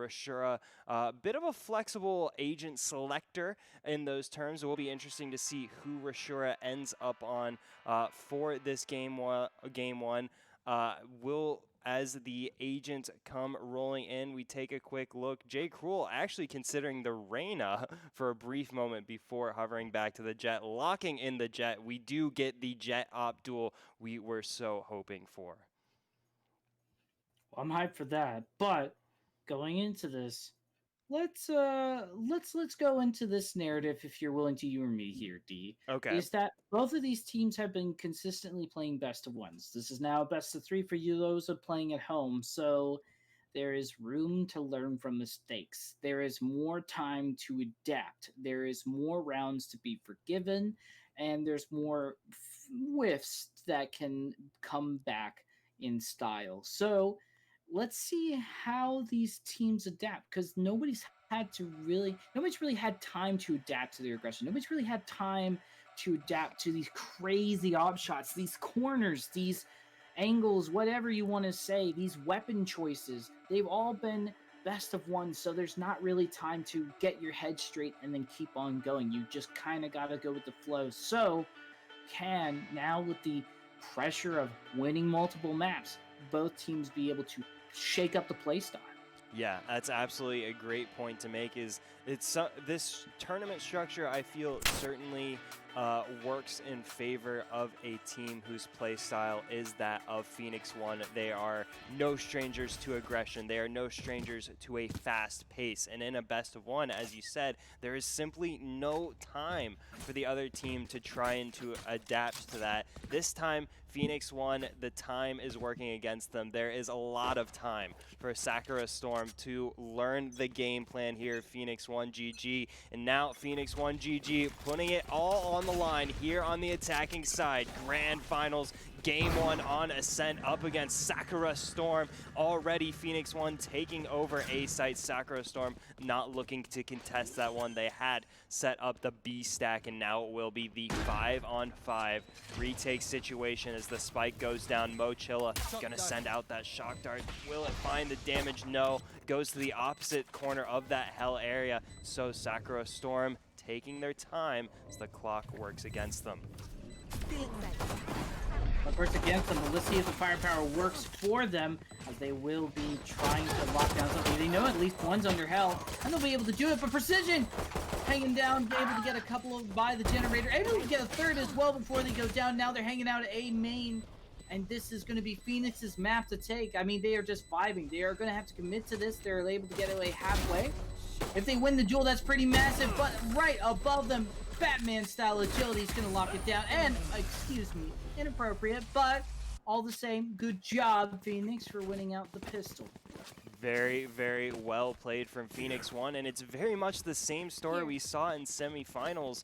Rashura. Bit of a flexible agent selector in those terms. It will be interesting to see who Rashura ends up on for this game one. Will as the agents come rolling in, we take a quick look. Jay Cruel actually considering the Reyna for a brief moment before hovering back to the Jet, locking in the Jet. We do get the Jet op duel we were so hoping for. I'm hyped for that. But going into this, let's go into this narrative if you're willing to humor me here, D. Okay. Is that both of these teams have been consistently playing best of ones. This is now best of three for you those of playing at home, so there is room to learn from mistakes. There is more time to adapt. There is more rounds to be forgiven, and there's more whiffs that can come back in style. So let's see how these teams adapt because nobody's really had time to adapt to their aggression. Nobody's really had time to adapt to these crazy op shots, these corners, these angles, whatever you want to say, these weapon choices. They've all been best of one, so there's not really time to get your head straight and then keep on going. You just kind of got to go with the flow. So can now, with the pressure of winning multiple maps, both teams be able to shake up the playstyle? Yeah, that's absolutely a great point to make. Is it's this tournament structure? I feel certainly works in favor of a team whose play style is that of Phoenix One. They are no strangers to aggression. They are no strangers to a fast pace. And in a best of one, as you said, there is simply no time for the other team to try and to adapt to that. This time, Phoenix One, the time is working against them. There is a lot of time for Sakura Storm to learn the game plan here. Phoenix One GG, and now Phoenix One GG putting it all on the line here on the attacking side. Grand Finals, Game 1 on Ascent up against Sakura Storm. Already Phoenix One taking over A site. Sakura Storm not looking to contest that one. They had set up the B stack, and now it will be the 5-on-5 retake situation as the spike goes down. Mochilla gonna send out that shock dart. Will it find the damage? No. Goes to the opposite corner of that hell area. So Sakura Storm taking their time as the clock works against them. What works against them, but let's see if the firepower works for them, as they will be trying to lock down something. They know at least one's under hell, and they'll be able to do it, but Precision hanging down, be able to get a couple of by the generator, able to get a third as well before they go down. Now they're hanging out at A main, and this is going to be Phoenix's map to take. I mean, they are just vibing. They are going to have to commit to this. They're able to get away halfway. If they win the duel, that's pretty massive, but right above them, Batman-style agility is going to lock it down. And, excuse me, inappropriate, but all the same, good job, Phoenix, for winning out the pistol. Very, very well played from Phoenix One, and it's very much the same story we saw in semifinals.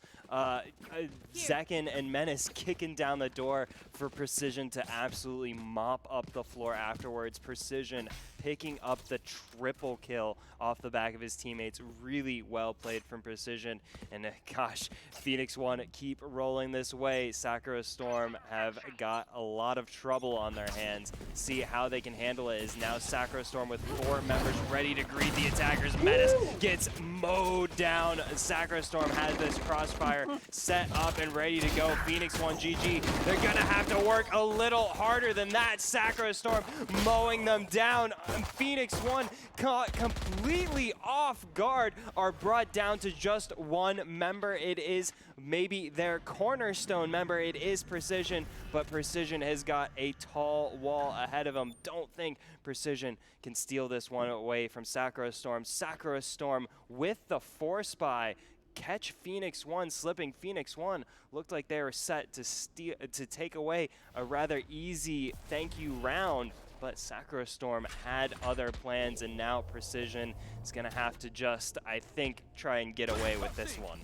Zekin and Menace kicking down the door for Precision to absolutely mop up the floor afterwards. Precision picking up the triple kill off the back of his teammates. Really well played from Precision. And gosh, Phoenix One keep rolling this way. Sakura Storm have got a lot of trouble on their hands. See how they can handle it is now Sakura Storm with 4 members ready to greet the attackers. Menace gets mowed down. Sakura Storm has this crossfire set up and ready to go. Phoenix One GG. They're gonna have to work a little harder than that. Sakura Storm mowing them down. Phoenix One caught completely off guard, are brought down to just 1 member. It is maybe their cornerstone member. It is Precision, but Precision has got a tall wall ahead of them. Don't think Precision can steal this one away from Sakura Storm. Sakura Storm with the force buy. Catch Phoenix One slipping. Phoenix One looked like they were set to take away a rather easy thank you round, but Sakura Storm had other plans, and now Precision is going to have to just, I think, try and get away with this one.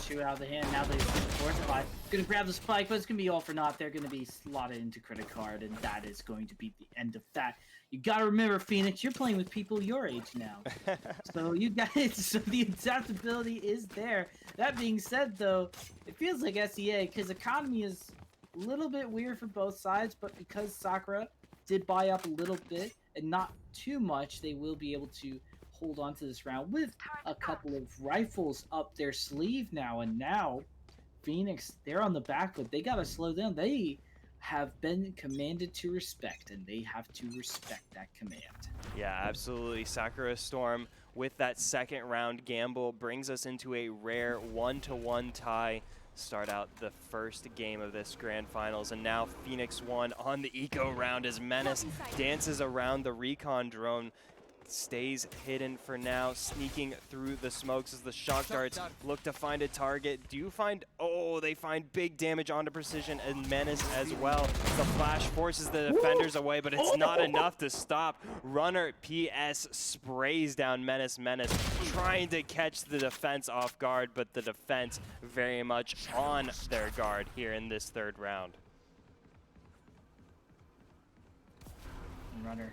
Shoot out of the hand. Now they force it by. Gonna grab the spike, but it's gonna be all for naught. They're gonna be slotted into credit card, and that is going to be the end of that. You gotta remember, Phoenix, you're playing with people your age now, so you guys, so the adaptability is there. That being said, though, it feels like SEA because economy is a little bit weird for both sides, but because Sakura did buy up a little bit, and not too much. They will be able to hold on to this round with a couple of rifles up their sleeve now. And now, Phoenix, they're on the back foot. They got to slow down. They have been commanded to respect, and they have to respect that command. Yeah, absolutely. Sakura Storm with that second round gamble brings us into a rare 1-1 tie. Start out the first game of this grand finals, and now Phoenix 1 on the eco round as Menace dances around the recon drone, stays hidden for now, sneaking through the smokes as the shock darts look to find a target. They find big damage onto Precision and Menace as well. The flash forces the defenders away, but it's not enough to stop. Runner PS sprays down Menace trying to catch the defense off guard, but the defense very much on their guard here in this third round. Runner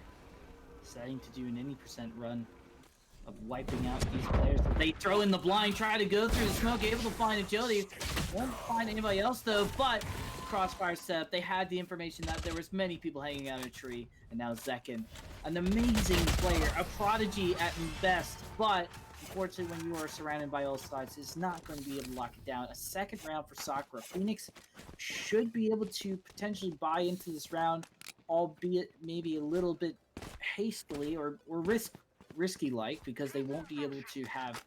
deciding to do an 80% run of wiping out these players. They throw in the blind, try to go through the smoke, able to find agility. Won't find anybody else though, but crossfire setup. They had the information that there was many people hanging out in a tree, and now Zekin, an amazing player, a prodigy at best, but unfortunately when you are surrounded by all sides, it's not going to be able to lock it down. A second round for Sakura. Phoenix should be able to potentially buy into this round, albeit maybe a little bit hastily or risky like, because they won't be able to have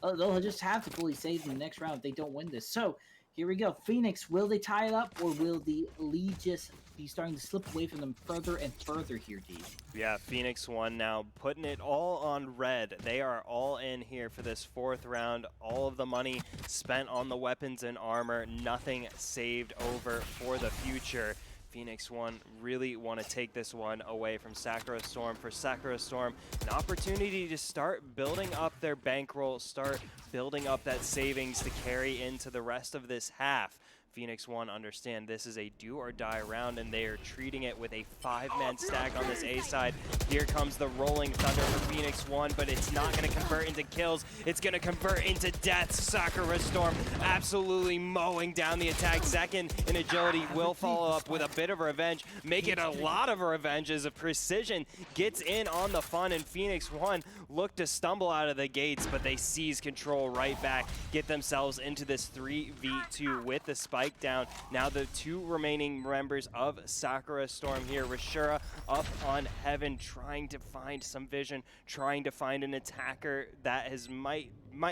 they'll just have to fully save in the next round if they don't win this. So here we go. Phoenix, will they tie it up, or will the lead just be starting to slip away from them further and further here, D? Yeah, Phoenix 1 now putting it all on red. They are all in here for this fourth round. All of the money spent on the weapons and armor, nothing saved over for the future. Phoenix 1 really want to take this one away from Sakura Storm. For Sakura Storm, an opportunity to start building up their bankroll, start building up that savings to carry into the rest of this half. Phoenix 1 understand this is a do or die round, and they are treating it with a 5-man stack on this A side. Here comes the rolling thunder for Phoenix 1, but it's not going to convert into kills. It's going to convert into deaths. Sakura Storm absolutely mowing down the attack. Zekin in agility will follow up with a bit of revenge, make it a lot of revenge as a Precision gets in on the fun, and Phoenix 1 look to stumble out of the gates, but they seize control right back, get themselves into this 3v2 with the spike down. Now the two remaining members of Sakura Storm here. Rashura up on heaven, trying to find some vision, trying to find an attacker that might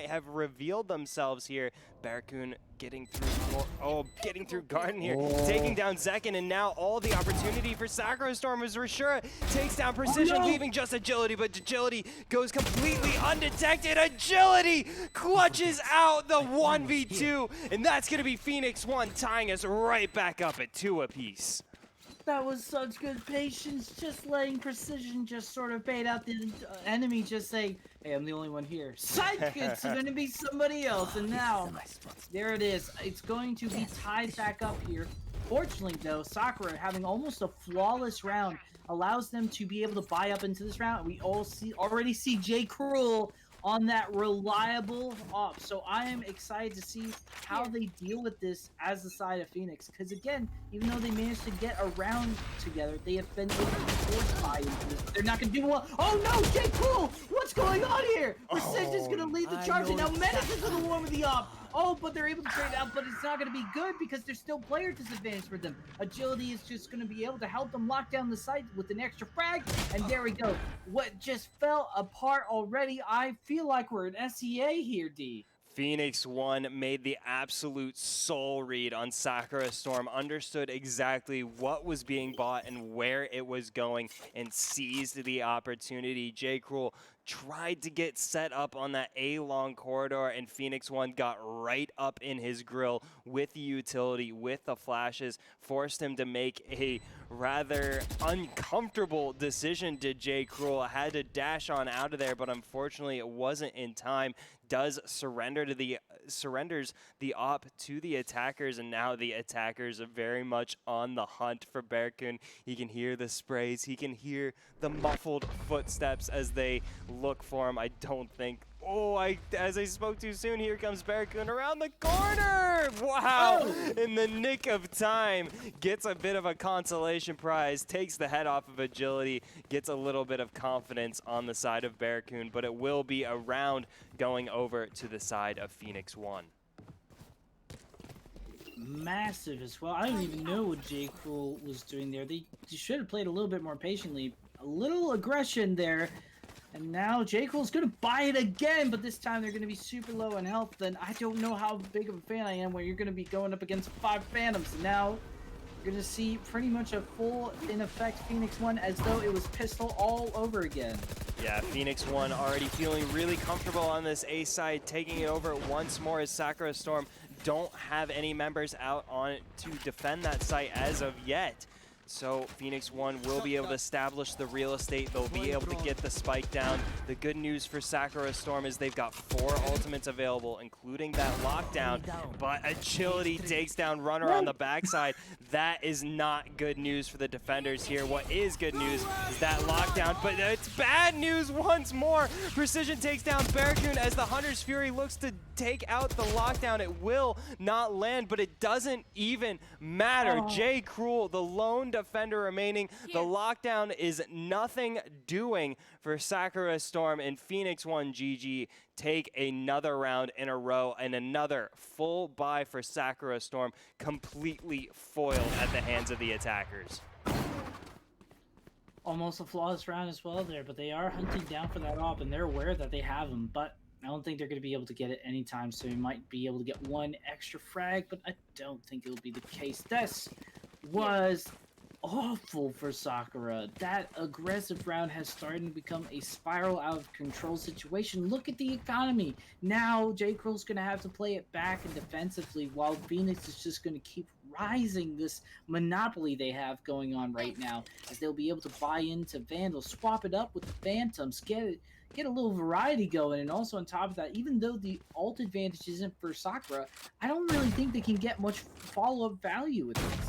have revealed themselves here. Barracoon getting through Garden here, taking down Zekin, and now all the opportunity for Sakura Storm as Rashura takes down Precision, leaving just agility, but agility goes completely undetected. Agility clutches out the 1v2, and that's going to be Phoenix 1 tying us right back up at 2 apiece. That was such good patience, just letting Precision just sort of bait out the enemy, just saying, hey, I'm the only one here. Psych, it's going to be somebody else, and now, there it is. It's going to be tied back up here. Fortunately, though, Sakura having almost a flawless round allows them to be able to buy up into this round. We already see J. Cruel on that reliable op. So I am excited to see how they deal with this as the side of Phoenix. Because again, even though they managed to get a round together, they have been able to force buy into this. They're not going to do well. Oh no, J. Cruel! What's going on here? Precision's going to lead the charge, and now Menace is going to warm with the op. Oh, but they're able to trade out, but it's not going to be good because there's still player disadvantage for them. Agility is just going to be able to help them lock down the site with an extra frag, and there we go. What just fell apart already, I feel like we're in SEA here, D. Phoenix 1 made the absolute soul read on Sakura Storm, understood exactly what was being bought and where it was going, and seized the opportunity. J. Cruel tried to get set up on that A-long corridor, and Phoenix 1 got right up in his grill with the utility, with the flashes, forced him to make a rather uncomfortable decision to J. Cruel. Had to dash on out of there, but unfortunately it wasn't in time. Surrenders the op to the attackers, and now the attackers are very much on the hunt for Barracoon. He can hear the sprays, he can hear the muffled footsteps as they look for him. I don't think as I spoke too soon, here comes Barracoon around the corner. Wow, in the nick of time, gets a bit of a consolation prize, takes the head off of agility, gets a little bit of confidence on the side of Barracoon, but it will be a round going over to the side of Phoenix 1. Massive as well. I don't even know what J. Cruel was doing there. They should have played a little bit more patiently. A little aggression there. And now J. Cole's going to buy it again, but this time they're going to be super low in health. Then I don't know how big of a fan I am when you're going to be going up against 5 Phantoms. And now you're going to see pretty much a full, in effect, Phoenix 1 as though it was pistol all over again. Yeah, Phoenix 1 already feeling really comfortable on this A side, taking it over once more as Sakura Storm don't have any members out on it to defend that site as of yet. So Phoenix 1 will be able to establish the real estate. They'll be able to get the spike down. The good news for Sakura Storm is they've got 4 ultimates available, including that lockdown. But Agility takes down Runner on the backside. That is not good news for the defenders here. What is good news is that lockdown, but it's bad news once more. Precision takes down Barracoon as the Hunter's Fury looks to take out the lockdown. It will not land, but it doesn't even matter. J. Cruel, the lone defender remaining. The lockdown is nothing doing for Sakura Storm, and Phoenix 1 GG take another round in a row and another full buy for Sakura Storm, completely foiled at the hands of the attackers. Almost a flawless round as well there, but they are hunting down for that op, and they're aware that they have him, but I don't think they're going to be able to get it anytime soon. You might be able to get 1 extra frag, but I don't think it'll be the case. This was awful for Sakura. That aggressive round has started to become a spiral out of control situation. Look at the economy. Now J. Cruel's going to have to play it back and defensively while Phoenix is just going to keep rising this monopoly they have going on right now, as they'll be able to buy into Vandal, swap it up with the Phantoms, get a little variety going. And also on top of that, even though the ult advantage isn't for Sakura, I don't really think they can get much follow-up value with this.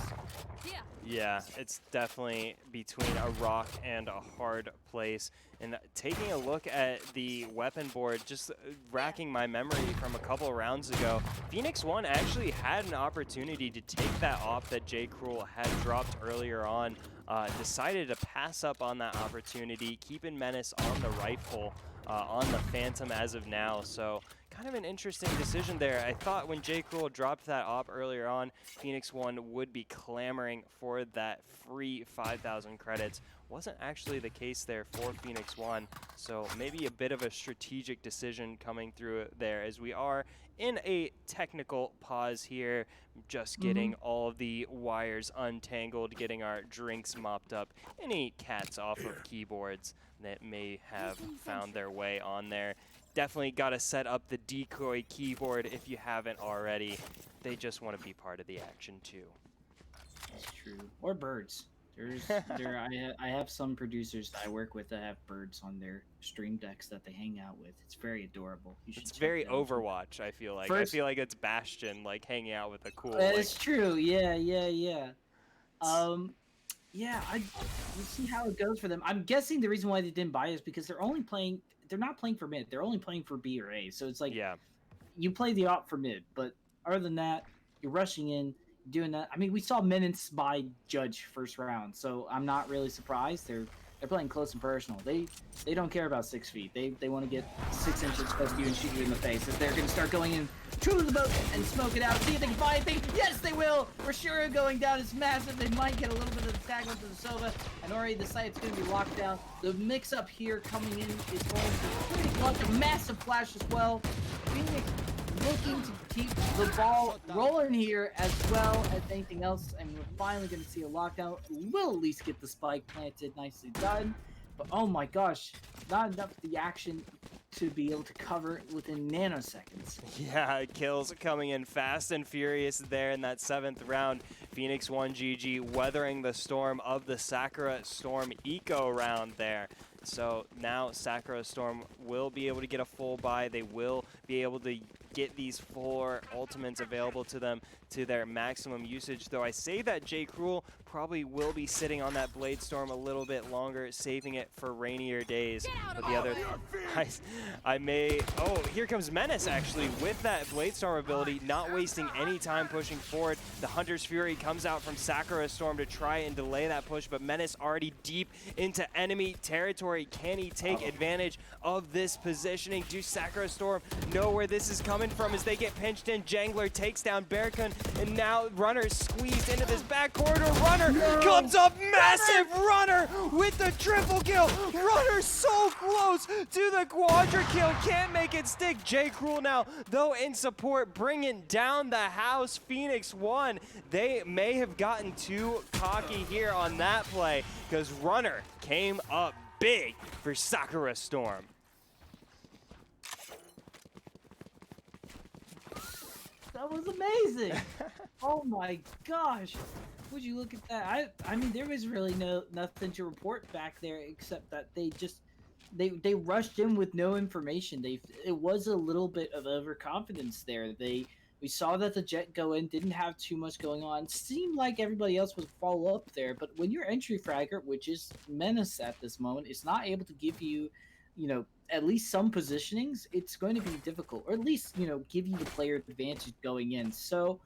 Yeah, it's definitely between a rock and a hard place. And taking a look at the weapon board, just racking my memory from a couple rounds ago, Phoenix 1 actually had an opportunity to take that op that J. Cruel had dropped earlier on. Decided to pass up on that opportunity, keeping Menace on the rifle, on the Phantom as of now. So kind of an interesting decision there. I thought when J. Cruel dropped that op earlier on, Phoenix 1 would be clamoring for that free 5,000 credits. Wasn't actually the case there for Phoenix 1, so maybe a bit of a strategic decision coming through there, as we are in a technical pause here, just getting all of the wires untangled, getting our drinks mopped up, any cats off of keyboards that may have found their way on there. Definitely got to set up the decoy keyboard if you haven't already. They just want to be part of the action too. That's true. Or birds. I have some producers that I work with that have birds on their stream decks that they hang out with. It's very adorable. It's very Overwatch, I feel like. I feel like it's Bastion, like hanging out with a cool. It's true. Yeah. Yeah, we'll see how it goes for them. I'm guessing the reason why they didn't buy is because they're not playing for mid. They're only playing for B or A. So it's like, you play the op for mid, but other than that, you're rushing in, doing that. I mean, we saw Menace by Judge first round, so I'm not really surprised. They're playing close and personal. They don't care about 6 feet. They want to get 6 inches close to you and shoot you in the face. If they're going to start going in true to the boat and smoke it out, see if they can find things. Yes, they will. For sure, going down is massive. They might get a little bit of the tag onto the Sova, and already the site's going to be locked down. The mix-up here coming in is going to be pretty clutch. A massive flash as well. Phoenix looking to keep the ball rolling here as well as anything else, and we're finally going to see a lockdown. We'll at least get the spike planted, nicely done. But oh my gosh, not enough of the action to be able to cover within nanoseconds. Yeah, kills coming in fast and furious there in that 7th round. Phoenix 1 GG weathering the storm of the Sakura Storm eco round there. So now Sakura Storm will be able to get a full buy. They will be able to get these 4 ultimates available to them to their maximum usage. Though I say that J. Cruel probably will be sitting on that Blade Storm a little bit longer, saving it for rainier days. But the other, I may, oh, here comes Menace actually with that Blade Storm ability, not wasting any time pushing forward. The Hunter's Fury comes out from Sakura Storm to try and delay that push, but Menace already deep into enemy territory. Can he take advantage of this positioning? Do Sakura Storm know where this is coming from as they get pinched in? Jangler takes down Bearcun, and now Runner squeezed into this back corridor. Runner comes up, massive Runner with the triple kill. Runner so close to the quadra kill, can't make it stick. J. Cruel now, though, in support, bringing down the house. Phoenix 1, they may have gotten too cocky here on that play because Runner came up big for Sakura Storm. That was amazing. Oh my gosh. Would you look at that? I mean, there was really nothing to report back there except that they rushed in with no information. It was a little bit of overconfidence there. We saw that the Jet go in, didn't have too much going on. Seemed like everybody else was follow up there, but when your entry fragger, which is Menace at this moment, is not able to give you, at least some positionings, it's going to be difficult, or at least, give you the player advantage going in. So,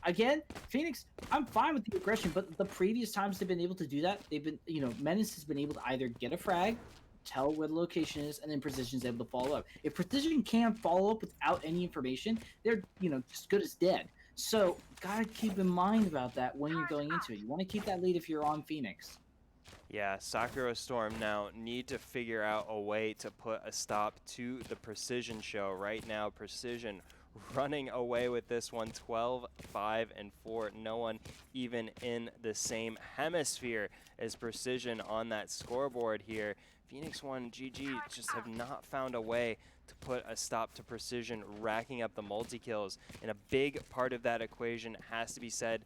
again, Phoenix, I'm fine with the aggression, but the previous times they've been able to do that, they've been, Menace has been able to either get a frag, tell where the location is, and then Precision's able to follow up. If Precision can't follow up without any information, they're, just good as dead. So, gotta keep in mind about that when you're going into it. You want to keep that lead if you're on Phoenix. Yeah, Sakura Storm now need to figure out a way to put a stop to the Precision show. Right now, Precision running away with this one, 12, 5, and 4. No one even in the same hemisphere as Precision on that scoreboard here. Phoenix 1 GG just have not found a way to put a stop to Precision racking up the multi-kills. And a big part of that equation has to be said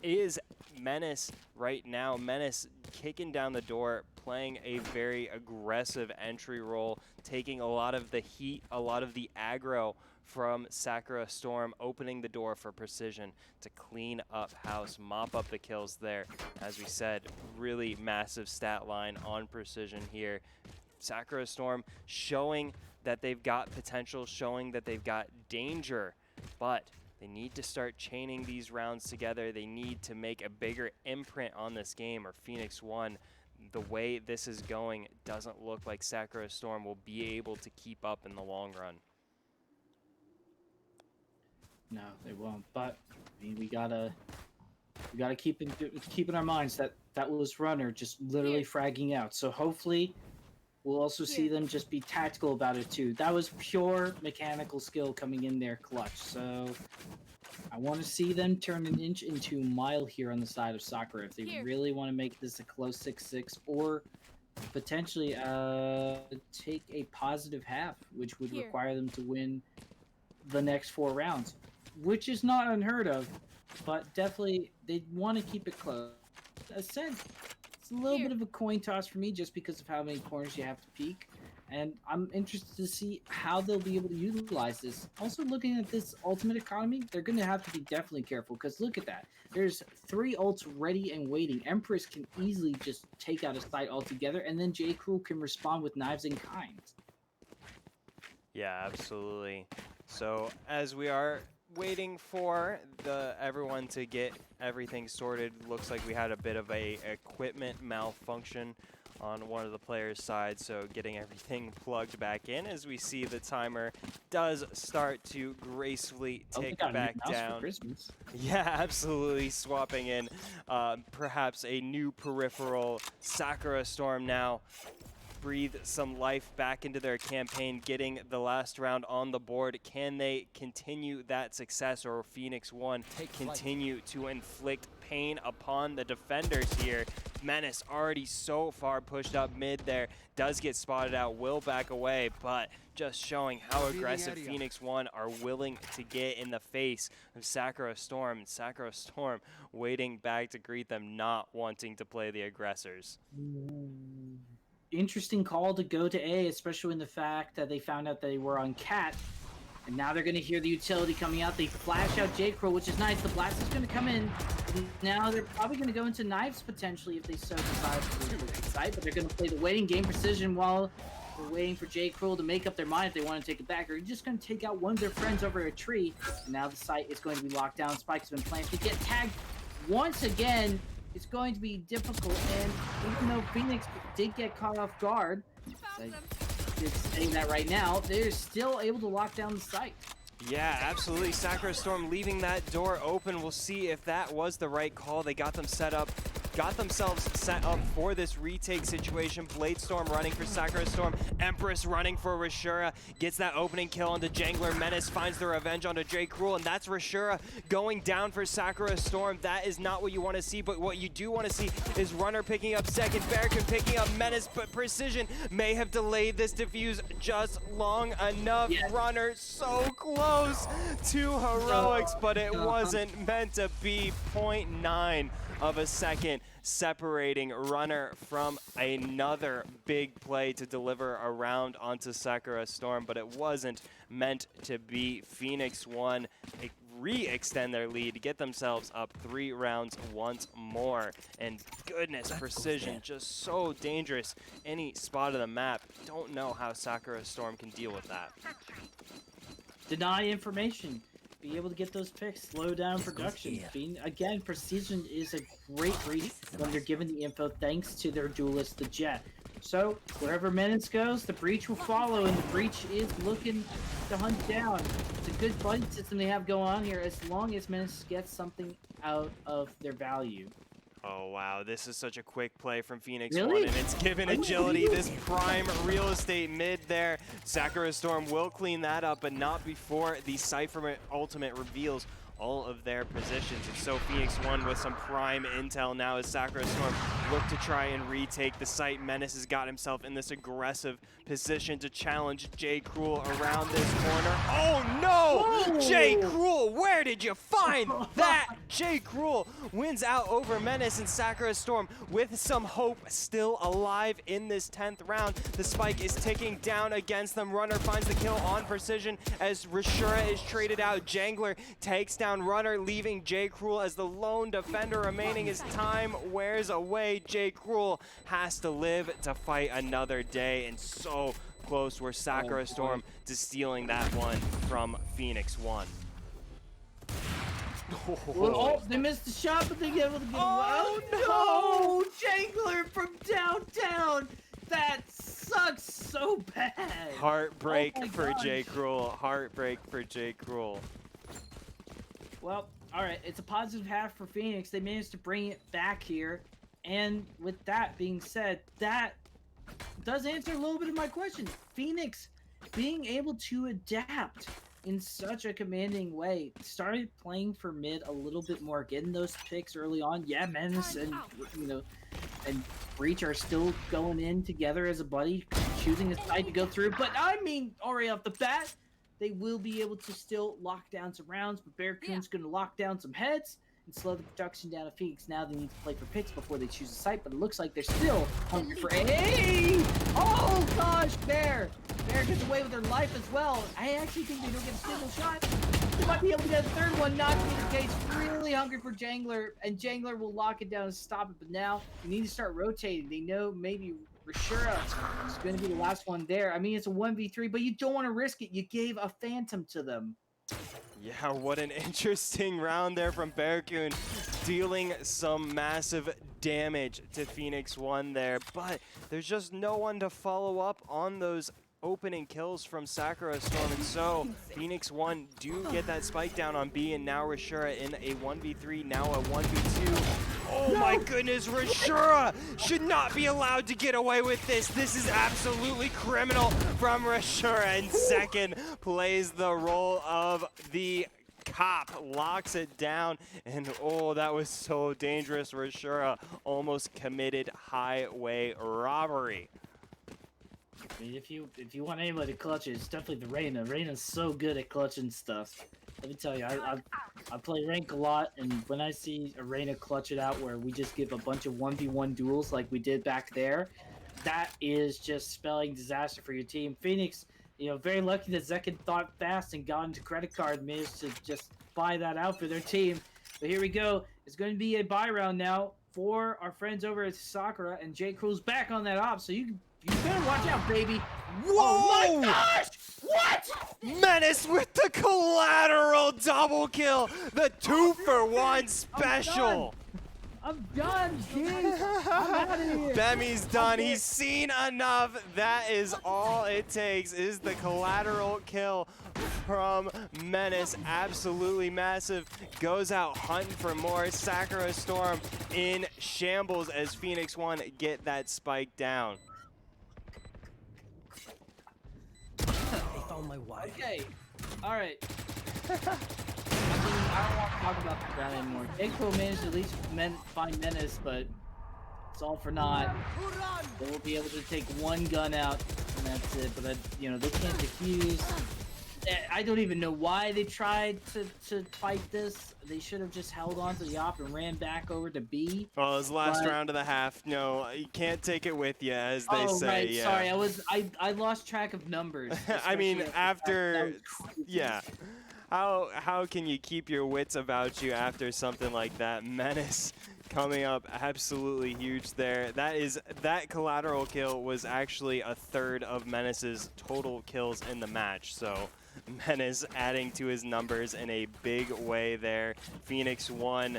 is Menace right now. Menace kicking down the door, playing a very aggressive entry role, taking a lot of the heat, a lot of the aggro from Sakura Storm, opening the door for Precision to clean up house, mop up the kills there. As we said, really massive stat line on Precision here. Sakura Storm showing that they've got potential, showing that they've got danger, but they need to start chaining these rounds together. They need to make a bigger imprint on this game, or Phoenix 1, the way this is going, it doesn't look like Sakura Storm will be able to keep up in the long run. No, they won't. But I mean, we gotta keep in our minds that was Runner just literally fragging out. So hopefully, we'll also see them just be tactical about it too. That was pure mechanical skill coming in there clutch. So I want to see them turn an inch into a mile here on the side of Sakura if they really want to make this a close 6-6, or potentially take a positive half, which would require them to win the next 4 rounds, which is not unheard of, but definitely they want to keep it close. As said, it's a little bit of a coin toss for me just because of how many corners you have to peek, and I'm interested to see how they'll be able to utilize this. Also, looking at this ultimate economy, they're going to have to be definitely careful, because look at that. There's 3 ults ready and waiting. Empress can easily just take out a site altogether, and then J. Cruel can respond with knives in kind. Yeah, absolutely. So as we are waiting for everyone to get everything sorted, looks like we had a bit of a equipment malfunction on one of the players' side, so getting everything plugged back in as we see the timer does start to gracefully tick back down. Yeah, absolutely, swapping in perhaps a new peripheral. Sakura Storm now breathe some life back into their campaign, getting the last round on the board. Can they continue that success, or Phoenix 1 continue to inflict pain upon the defenders here? Menace already so far pushed up mid there, does get spotted out, will back away, but just showing how aggressive Phoenix 1 are willing to get in the face of Sakura Storm. Sakura Storm waiting back to greet them, not wanting to play the aggressors. Interesting call to go to A, especially in the fact that they found out that they were on Cat. And now they're going to hear the utility coming out. They flash out J-Crow, which is nice. The blast is going to come in. Now they're probably going to go into knives potentially if they so decide to look at the site. But they're going to play the waiting game precision while they're waiting for J-Crow to make up their mind if they want to take it back. Or you're just going to take out one of their friends over a tree. And now the site is going to be locked down. Spike's been planted. They get tagged once again. It's going to be difficult. And even though Phoenix did get caught off guard, it's saying that right now, they're still able to lock down the site. Yeah, absolutely. Sakura Storm leaving that door open. We'll see if that was the right call. They got them set up, got themselves set up for this retake situation. Blade Storm running for Sakura Storm. Empress running for Rashura. Gets that opening kill onto Jangler. Menace finds the revenge onto J. Cruel, and that's Rashura going down for Sakura Storm. That is not what you want to see, but what you do want to see is Runner picking up second, Barricade picking up Menace, but Precision may have delayed this defuse just long enough. Yes. Runner so close to heroics, but it wasn't meant to be. 0.9 of a second separating Runner from another big play to deliver a round onto Sakura Storm, but it wasn't meant to be. Phoenix won, re-extend their lead, get themselves up 3 rounds once more. And goodness, Precision just so dangerous. Any spot of the map, don't know how Sakura Storm can deal with that. Deny information. Be able to get those picks. Slow down production. Again, Precision is a great read when they're given the info thanks to their duelist, the Jet. So, wherever Menace goes, the Breach will follow, and the Breach is looking to hunt down. It's a good buddy system they have going on here as long as Menace gets something out of their value. Oh wow, this is such a quick play from Phoenix Really? One, and it's given agility, this prime real estate mid there. Sakura Storm will clean that up, but not before the Cypher ultimate reveals all of their positions. And so Phoenix One with some prime intel now as Sakura Storm look to try and retake the site. Menace has got himself in this aggressive position to challenge J. Cruel around this corner. Oh no! Whoa! J. Cruel, where did you find that? J. Cruel wins out over Menace, and Sakura Storm with some hope still alive in this 10th round. The spike is ticking down against them. Runner finds the kill on Precision as Rashura is traded out. Jangler takes down Runner, leaving J. Cruel as the lone defender remaining as time wears away. J. Cruel has to live to fight another day, and so close were Sakura Storm to stealing that one from Phoenix One. Oh, they missed the shot, but they get able to get Oh, away. Oh no! Jangler from downtown! That sucks so bad! Heartbreak Oh my for gosh. J. Cruel. Heartbreak for J. Cruel. Well, alright, it's a positive half for Phoenix. They managed to bring it back here. And with that being said, that does answer a little bit of my question. Phoenix being able to adapt in such a commanding way, started playing for mid a little bit more, getting those picks early on. Yeah, Menace and and Breach are still going in together as a buddy, choosing a side to go through. But I mean, already off the bat, they will be able to still lock down some rounds, but Bearcoon's going to lock down some heads and slow the production down of Phoenix. Now they need to play for picks before they choose a site, but it looks like they're still hungry for Hey! Oh gosh, Bear gets away with their life as well. I actually think they don't get a single shot. They might be able to get a third one, not to be the case. Really hungry for Jangler, and Jangler will lock it down and stop it, but now they need to start rotating. They know maybe Rashura is going to be the last one there. I mean, it's a 1v3, but you don't want to risk it. You gave a Phantom to them. Yeah, what an interesting round there from Bearcoon, dealing some massive damage to Phoenix One there, but there's just no one to follow up on those opening kills from Sakura Storm, and so Phoenix One do get that spike down on B, and now Rashura in a 1v3, now a 1v2. Oh my goodness, Rashura should not be allowed to get away with this. This is absolutely criminal from Rashura, and second plays the role of the cop, locks it down, and oh, that was so dangerous. Rashura almost committed highway robbery. I mean, if you want anybody to clutch it, it's definitely the Reyna. Reyna's so good at clutching stuff. Let me tell you, I play rank a lot, and when I see a Reyna clutch it out where we just give a bunch of 1v1 duels like we did back there, that is just spelling disaster for your team. Phoenix very lucky that Zekin thought fast and got into credit card, managed to just buy that out for their team. But here we go. It's going to be a buy round now for our friends over at Sakura, and J. Crew's back on that op, so you better watch out, baby. Whoa! Oh my gosh! What? Menace with the collateral double kill. The 2-for-1 special. I'm done, King. I'm out of here. Bemmy's done. He's seen enough. That is all it takes is the collateral kill from Menace. Absolutely massive. Goes out hunting for more. Sakura Storm in shambles as Phoenix 1 get that spike down. They found my wife. Okay. All right. I don't want to talk about the round anymore. J-Crew managed to at least find Menace, but it's all for naught. They will be able to take one gun out, and that's it. But they can't defuse. I don't even know why they tried to fight this. They should have just held on to the op and ran back over to B. Well, it was last round of the half. No, you can't take it with you, as they say. Right. Yeah. Sorry, I lost track of numbers. I mean, especially yeah. How can you keep your wits about you after something like that? Menace coming up absolutely huge there. That collateral kill was actually a third of Menace's total kills in the match. So Menace adding to his numbers in a big way there. Phoenix 1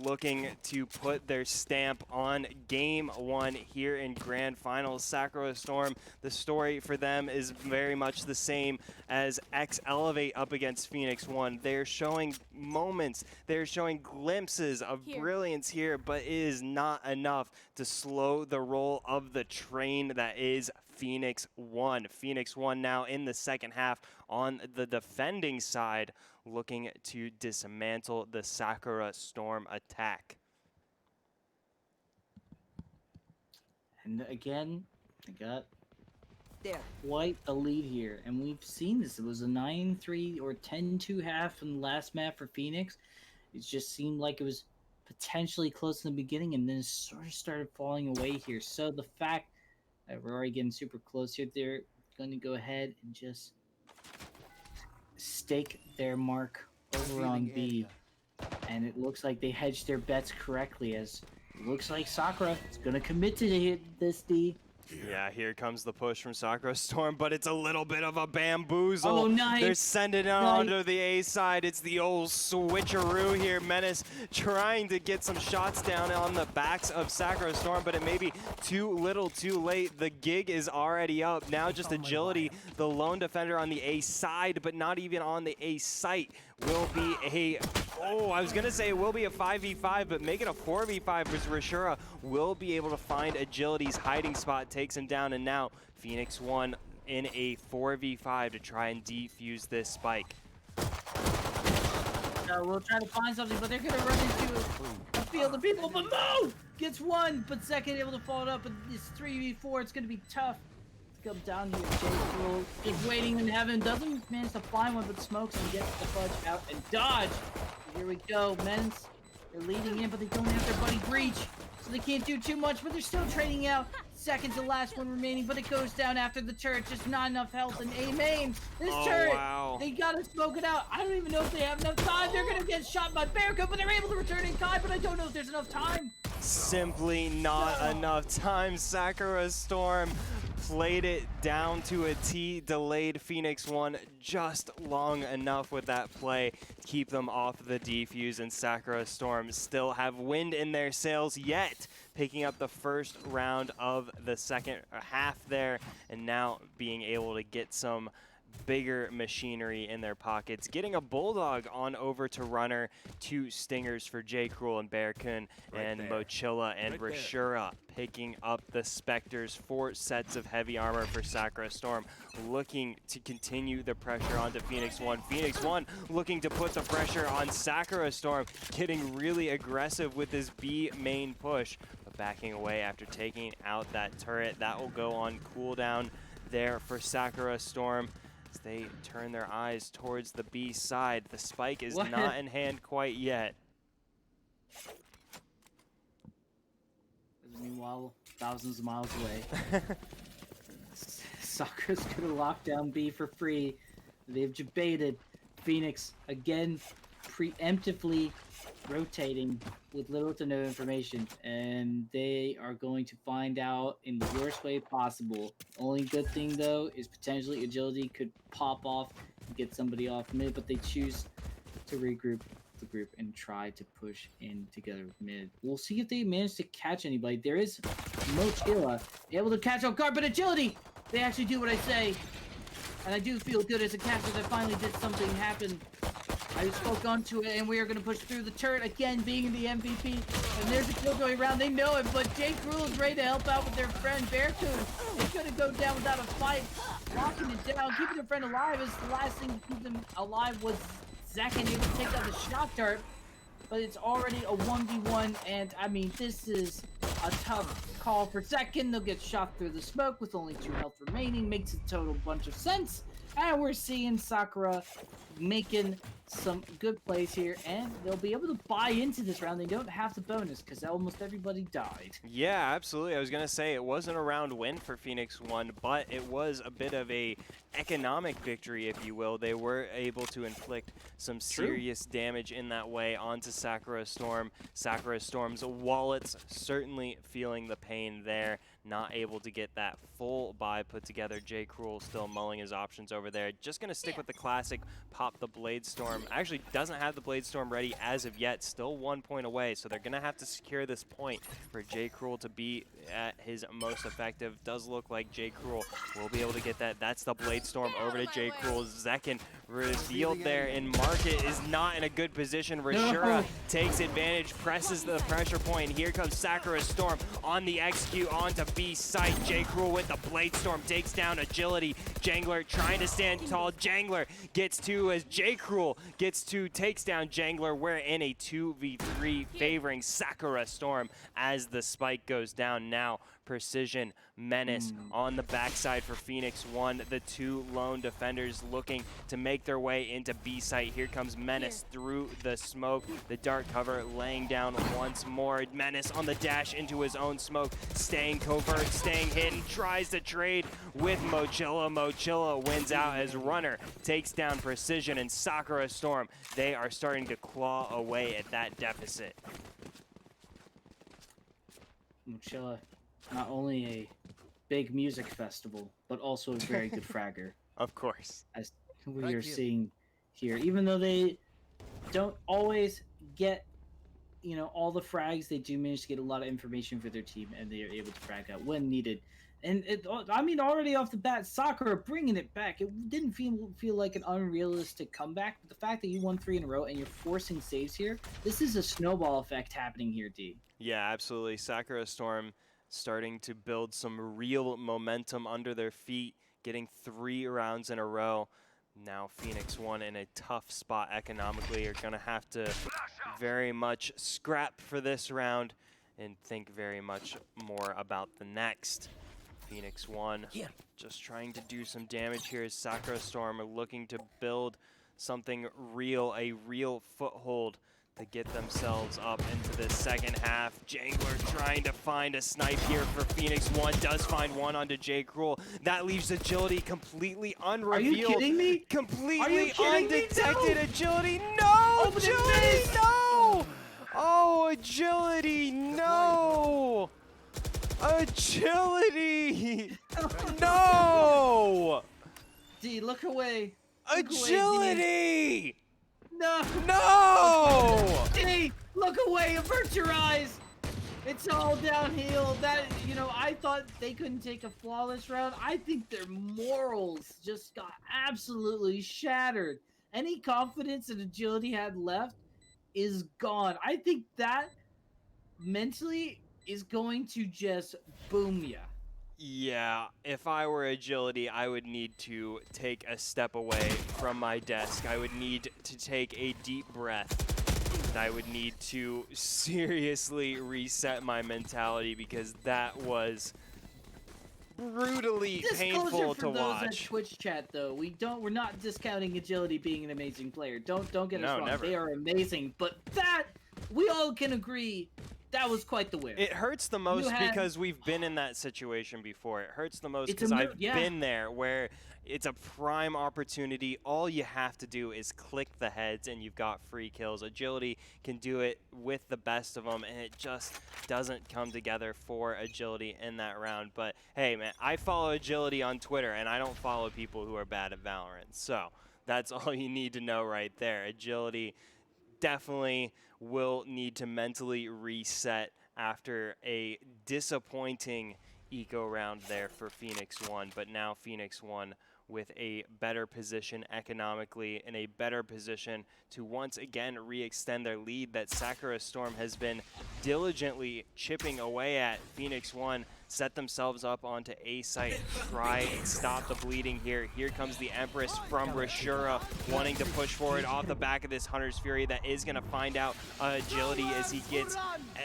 looking to put their stamp on game 1 here in Grand Finals. Sakura Storm, the story for them is very much the same as X Elevate up against Phoenix 1. They're showing moments, they're showing glimpses of brilliance here, but it is not enough to slow the roll of the train that is Phoenix 1. Phoenix 1 now in the second half on the defending side, looking to dismantle the Sakura Storm attack. And again, I got quite a lead here, and we've seen this. It was a 9-3 or 10-2 half in the last map for Phoenix. It just seemed like it was potentially close in the beginning, and then it sort of started falling away here. So the fact that we're already getting super close here, they're going to go ahead and just stake their mark over on B. And it looks like they hedged their bets correctly, as it looks like Sakura is going to commit to hit this D. Yeah, here comes the push from Sakura Storm, but it's a little bit of a bamboozle. Oh, nice. They're sending it onto the A side. It's the old switcheroo here. Menace trying to get some shots down on the backs of Sakura Storm, but it may be too little too late. The gig is already up. Now just agility, the lone defender on the A side, but not even on the A site, will be a... Oh, I was going to say it will be a 5v5, but make it a 4v5 because Rashura will be able to find Agility's hiding spot, takes him down, and now Phoenix 1 in a 4v5 to try and defuse this spike. We'll try to find something, but they're going to run into a field of people. But Mo gets one, but second able to follow it up, but it's 3v4. It's going to be tough. Come down here, J-Crew is waiting in heaven, doesn't manage to find one, but smokes and gets the fudge out and dodge. Here we go, Men's, they're leading in, but they don't have their buddy Breach, so they can't do too much, but they're still trading out. Second to last one remaining, but it goes down after the turret, just not enough health, and A main, this turret, they gotta smoke it out. I don't even know if they have enough time. They're gonna get shot by Bearcoat, but they're able to return in time, but I don't know if there's enough time. Simply not enough time. Sakura Storm played it down to a T, delayed Phoenix 1 just long enough with that play to keep them off the defuse, and Sakura Storm still have wind in their sails yet, picking up the first round of the second half there, and now being able to get some bigger machinery in their pockets, getting a Bulldog on over to Runner, 2 Stingers for J. Cruel and Bearcoon, and Mochilla and Rashura picking up the Spectres, 4 sets of heavy armor for Sakura Storm, looking to continue the pressure onto Phoenix 1. Phoenix 1 looking to put the pressure on Sakura Storm, getting really aggressive with his B main push, but backing away after taking out that turret. That will go on cooldown there for Sakura Storm. They turn their eyes towards the B side. The spike is not in hand quite yet. Meanwhile, thousands of miles away. Sakura's gonna lock down B for free. They've debated. Phoenix again preemptively rotating with little to no information, and they are going to find out in the worst way possible. Only good thing though is potentially agility could pop off and get somebody off mid, but they choose to regroup the group and try to push in together with mid. We'll see if they manage to catch anybody. There is Mochila able to catch off guard, but agility! They actually do what I say. And I do feel good as a captain that finally did something happen. I spoke onto it, and we are going to push through the turret again, being the MVP. And there's a kill going around. They know it, but Jay Cruel is ready to help out with their friend Bearcoon. They couldn't go down without a fight. Locking it down, keeping their friend alive is the last thing to keep them alive was Zakin able to take out the shot dart. But it's already a 1v1, and I mean, this is a tough call for Zakin. They'll get shot through the smoke with only 2 health remaining. Makes a total bunch of sense. And we're seeing Sakura making some good plays here, and they'll be able to buy into this round. They don't have the bonus because almost everybody died. Yeah, absolutely. I was going to say it wasn't a round win for Phoenix 1, but it was a bit of a economic victory, if you will. They were able to inflict some serious damage in that way onto Sakura Storm. Sakura Storm's wallets certainly feeling the pain there. Not able to get that full buy put together. Jay Cruel still mulling his options over there. Just going to stick with the classic, pop the Blade Storm. Actually doesn't have the Blade Storm ready as of yet. Still 1 point away, so they're going to have to secure this point for Jay Cruel to be at his most effective. Does look like Jay Cruel will be able to get that. That's the Blade Storm over to Jay Cruel. Zekin revealed there, and Market is not in a good position. Rashura takes advantage, presses the pressure point. Here comes Sakura Storm on the execute onto B site. Jay Cruel with the Blade Storm takes down Agility. Jangler trying to stand tall. Jangler gets 2 as Jay Cruel gets 2, takes down Jangler. We're in a 2v3 favoring Sakura Storm as the spike goes down now. Precision, Menace on the backside for Phoenix 1. The 2 lone defenders looking to make their way into B site. Here comes Menace through the smoke. The dark cover laying down once more. Menace on the dash into his own smoke. Staying covert, staying hidden. Tries to trade with Mochila. Mochila wins out as Runner takes down Precision, and Sakura Storm, they are starting to claw away at that deficit. Mochila, not only a big music festival, but also a very good fragger. Of course. As we are seeing here. Even though they don't always get, you know, all the frags, they do manage to get a lot of information for their team, and they are able to frag out when needed. And I mean, already off the bat, Sakura bringing it back. It didn't feel like an unrealistic comeback, but the fact that you won 3 in a row and you're forcing saves here, this is a snowball effect happening here, D. Yeah, absolutely. Sakura Storm starting to build some real momentum under their feet, getting 3 rounds in a row. Now Phoenix 1 in a tough spot economically, are going to have to very much scrap for this round and think very much more about the next. Phoenix 1 just trying to do some damage here as Sakura Storm are looking to build something real, a real foothold to get themselves up into the second half. Jangler trying to find a snipe here for Phoenix 1. Does find one onto Jay Cruel. That leaves Agility completely unrevealed. Are you kidding me? Completely undetected. No. Agility, no! Agility, no! Oh, Agility, no! Agility! No! D, look away. Agility! No! No! D, look away. Avert your eyes. It's all downhill. That, you know, I thought they couldn't take a flawless round. I think their morals just got absolutely shattered. Any confidence that Agility had left is gone. I think that mentally is going to just boom ya. Yeah, if I were Agility, I would need to take a step away from my desk. I would need to take a deep breath. I would need to seriously reset my mentality because that was brutally painful to watch. Those at Twitch chat, though, we're not discounting Agility being an amazing player. Don't get us wrong. Never. They are amazing, but that we all can agree That was quite the wear. It hurts the most because we've been in that situation before. It hurts the most because I've been there where it's a prime opportunity. All you have to do is click the heads and you've got free kills. Agility can do it with the best of them, and it just doesn't come together for Agility in that round. But hey, man, I follow Agility on Twitter, and I don't follow people who are bad at Valorant. So that's all you need to know right there. Agility definitely will need to mentally reset after a disappointing eco round there for Phoenix One, but now Phoenix One with a better position economically, in a better position to once again re-extend their lead that Sakura Storm has been diligently chipping away at. Phoenix One set themselves up onto A site, try and stop the bleeding here. Here comes the Empress from Rashura, wanting to push forward off the back of this Hunter's Fury that is going to find out Agility as he gets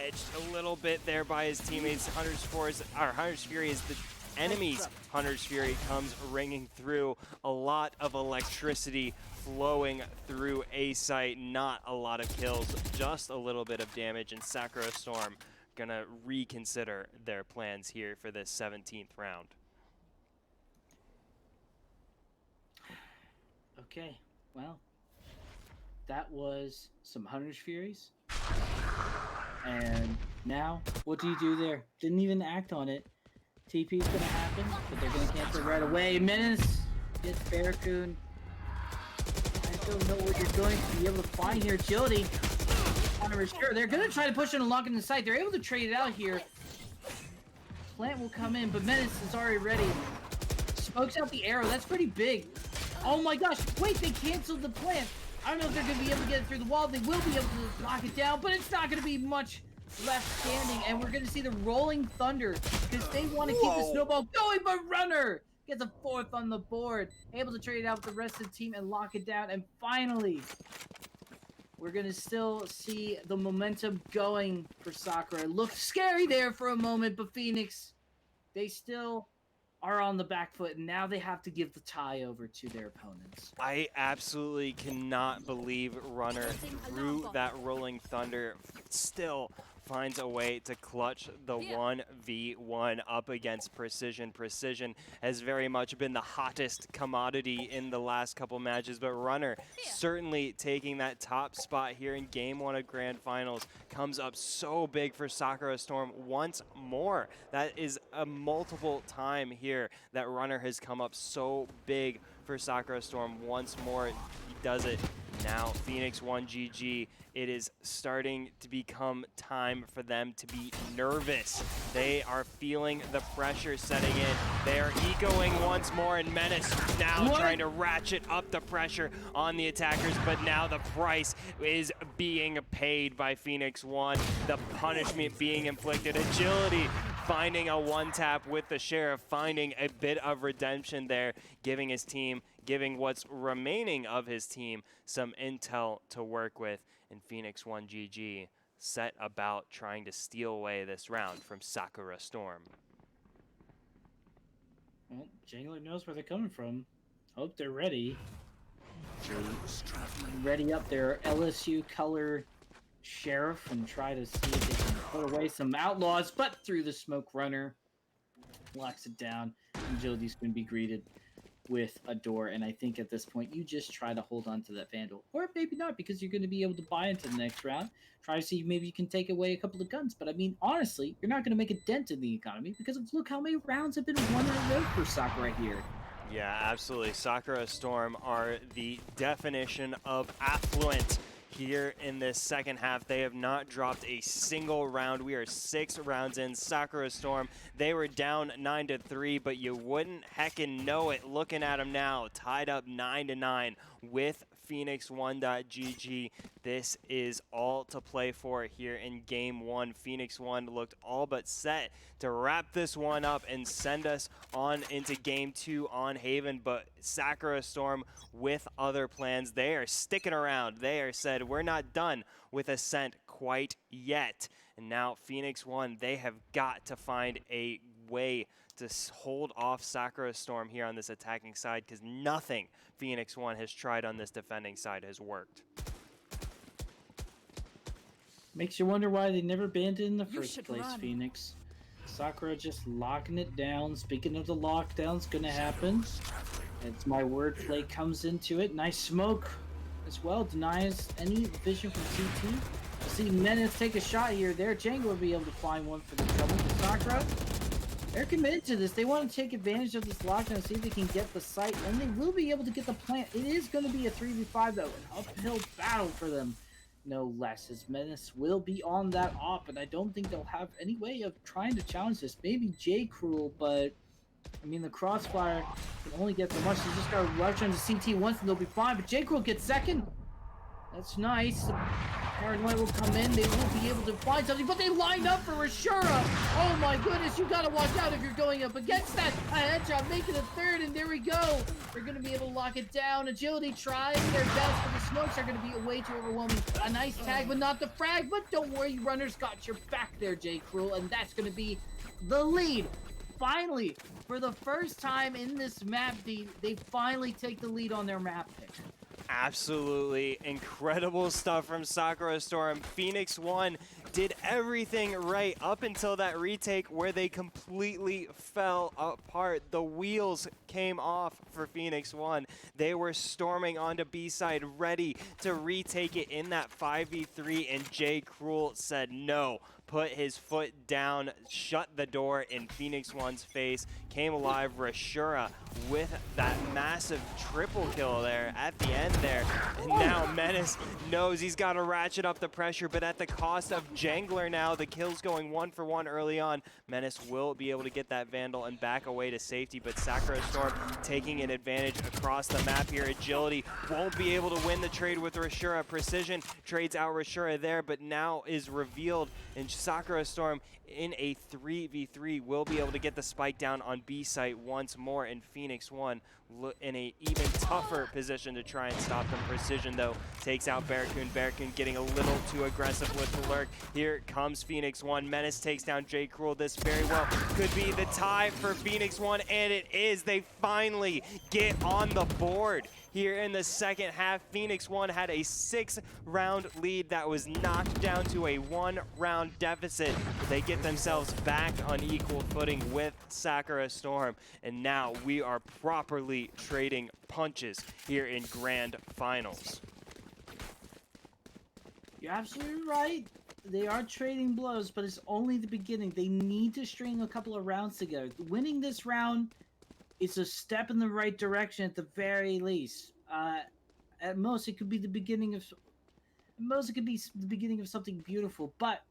edged a little bit there by his teammates. Hunter's Fury is the enemy's Hunter's Fury comes ringing through. A lot of electricity flowing through A site, not a lot of kills, just a little bit of damage, and Sakura Storm gonna reconsider their plans here for this 17th round. Okay, well, that was some Hunter's Furies. And now, what do you do there? Didn't even act on it. TP's gonna happen, but they're gonna cancel right away. Menace gets Barracoon. I don't know what you're going to be able to find here. Agility. Sure, they're gonna try to push it and lock in the site. They're able to trade it out here. Plant will come in, but Menace is already ready. Smokes out the arrow. That's pretty big. Oh my gosh! Wait, they canceled the plant. I don't know if they're gonna be able to get it through the wall. They will be able to lock it down, but it's not gonna be much left standing, and we're gonna see the rolling thunder because they want to keep the snowball going. But Runner gets a 4th on the board, able to trade it out with the rest of the team and lock it down. And finally, we're gonna still see the momentum going for Sakura. It looked scary there for a moment, but Phoenix, they still are on the back foot, and now they have to give the tie over to their opponents. I absolutely cannot believe Runner, through that rolling thunder, still finds a way to clutch the 1v1 up against Precision. Precision has very much been the hottest commodity in the last couple matches, but Runner certainly taking that top spot here in Game 1 of Grand Finals comes up so big for Sakura Storm once more. That is a multiple time here that Runner has come up so big for Sakura Storm. Once more, he does it. Now, Phoenix One GG. It is starting to become time for them to be nervous. They are feeling the pressure setting in. They are ecoing once more, and Menace now trying to ratchet up the pressure on the attackers, but now the price is being paid by Phoenix One. The punishment being inflicted. Agility finding a one-tap with the Sheriff, finding a bit of redemption there, giving his team, giving what's remaining of his team some intel to work with. And Phoenix One GG set about trying to steal away this round from Sakura Storm. Well, Jangler knows where they're coming from. Hope they're ready. Ready up their LSU color Sheriff and try to see if they can put away some outlaws, but through the smoke Runner locks it down. Agility's going to be greeted with a door, and I think at this point you just try to hold on to that Vandal, or maybe not, because you're going to be able to buy into the next round. Try to see maybe you can take away a couple of guns, but I mean, honestly, you're not going to make a dent in the economy because of look how many rounds have been won in a row for Sakura here. Yeah, absolutely. Sakura Storm are the definition of affluent here in this second half. They have not dropped a single round. We are 6 rounds in. Sakura Storm, they were down 9-3, but you wouldn't heckin' know it looking at them now. Tied up 9-9 with Phoenix1.gg. This is all to play for here in Game 1. Phoenix One looked all but set to wrap this one up and send us on into Game 2 on Haven, but Sakura Storm with other plans. They are sticking around. They are said, we're not done with Ascent quite yet. And now Phoenix One, they have got to find a way to hold off Sakura Storm here on this attacking side, because nothing Phoenix One has tried on this defending side has worked. Makes you wonder why they never banned it in the You first should place, run. Phoenix. Sakura just locking it down. Speaking of the lockdowns gonna happen, as my wordplay comes into it. Nice smoke as well. Denies any vision from CT. I see Menace take a shot here. There, Django will be able to find one for the trouble. But Sakura, they're committed to this. They want to take advantage of this lockdown, see if they can get the site, and they will be able to get the plant. It is going to be a 3v5 though, an uphill battle for them, no less. As Menace will be on that op, and I don't think they'll have any way of trying to challenge this. Maybe J. Cruel, but I mean the crossfire can only get so much. They just got to rush onto CT once, and they'll be fine. But J. Cruel gets second. That's nice. Paranoid will come in. They will be able to find something, but they lined up for Ashura. Oh my goodness, you gotta watch out if you're going up against that. A headshot, making a third, and there we go. They're gonna be able to lock it down. Agility trying their best, but the smokes are gonna be way too overwhelming. A nice tag, but not the frag. But don't worry, runners got your back there, J. Cruel, and that's gonna be the lead. Finally, for the first time in this map, they finally take the lead on their map pick. Absolutely incredible stuff from Sakura Storm. Phoenix 1 did everything right up until that retake where they completely fell apart. The wheels came off for Phoenix 1. They were storming onto B-side, ready to retake it in that 5v3, and J. Cruel said no. Put his foot down, shut the door in Phoenix 1's face, came alive. Rashura with that massive triple kill there at the end there. And now Menace knows he's got to ratchet up the pressure, but at the cost of Jangler now. The kill's going 1 for 1 early on. Menace will be able to get that Vandal and back away to safety, but Sakura Storm taking an advantage across the map here. Agility won't be able to win the trade with Rashura. Precision trades out Rashura there, but now is revealed, and Sakura Storm in a 3v3 will be able to get the spike down on B site once more, and Phoenix 1 in a even tougher position to try and stop them. Precision though takes out Barracoon. Barracoon getting a little too aggressive with the lurk. Here comes Phoenix 1. Menace takes down J. Cruel. This very well could be the tie for Phoenix 1, and it is. They finally get on the board here in the second half. Phoenix 1 had a 6-round lead that was knocked down to a 1-round deficit. They get themselves back on equal footing with Sakura Storm, and now we are properly trading punches here in grand finals. You're absolutely right. They are trading blows, but it's only the beginning. They need to string a couple of rounds together. Winning this round is a step in the right direction at the very least. At most, it could be the beginning of. At most, it could be the beginning of something beautiful. But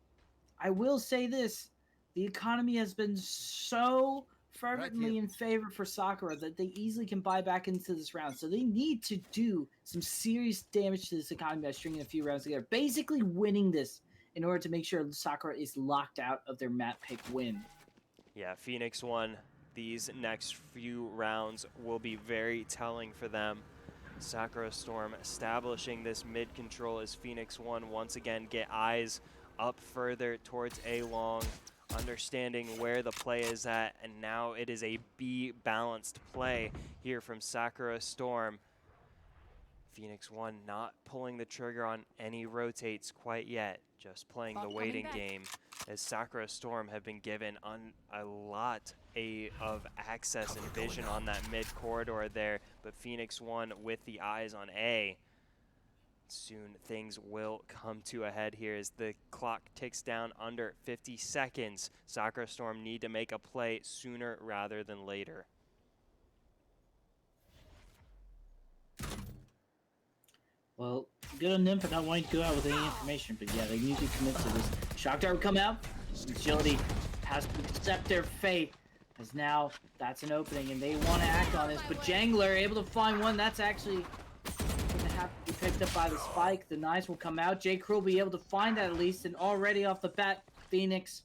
I will say this: the economy has been so fervently in favor for Sakura that they easily can buy back into this round. So they need to do some serious damage to this economy by stringing a few rounds together, basically winning this in order to make sure Sakura is locked out of their map pick win. Yeah, Phoenix 1. These next few rounds will be very telling for them. Sakura Storm establishing this mid control as Phoenix 1 once again get eyes up further towards A long, understanding where the play is at, and now it is a B balanced play here from Sakura Storm. Phoenix 1 not pulling the trigger on any rotates quite yet, just playing the waiting game, as Sakura Storm have been given a lot of access and vision on that mid corridor there, but Phoenix 1 with the eyes on A. Soon things will come to a head here as the clock ticks down under 50 seconds. Sakura Storm need to make a play sooner rather than later. Well, good on them for not wanting to go out with any information, but yeah, they need to commit to this. Shock Dart will come out. Agility has to accept their fate, as now that's an opening, and they want to act on this. But Jangler able to find one. That's actually going to have to be picked up by the spike. The knives will come out. J. Cruel will be able to find that at least, and already off the bat, Phoenix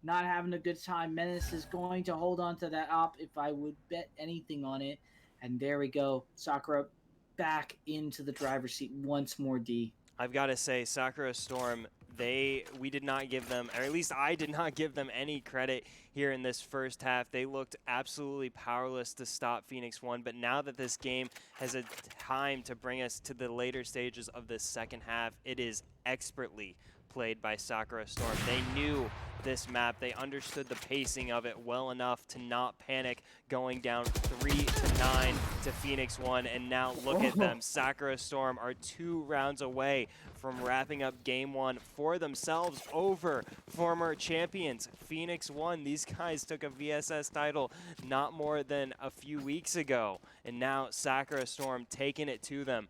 not having a good time. Menace is going to hold on to that op if I would bet anything on it. And there we go. Sakura back into the driver's seat once more, D. I've got to say, Sakura Storm, we did not give them, or at least I did not give them any credit here in this first half. They looked absolutely powerless to stop Phoenix 1, but now that this game has a time to bring us to the later stages of this second half, it is expertly played by Sakura Storm. They knew this map. They understood the pacing of it well enough to not panic, going down 3-9 to Phoenix 1. And now look at them. Sakura Storm are 2 rounds away from wrapping up game 1 for themselves over former champions Phoenix 1. These guys took a VSS title not more than a few weeks ago, and now Sakura Storm taking it to them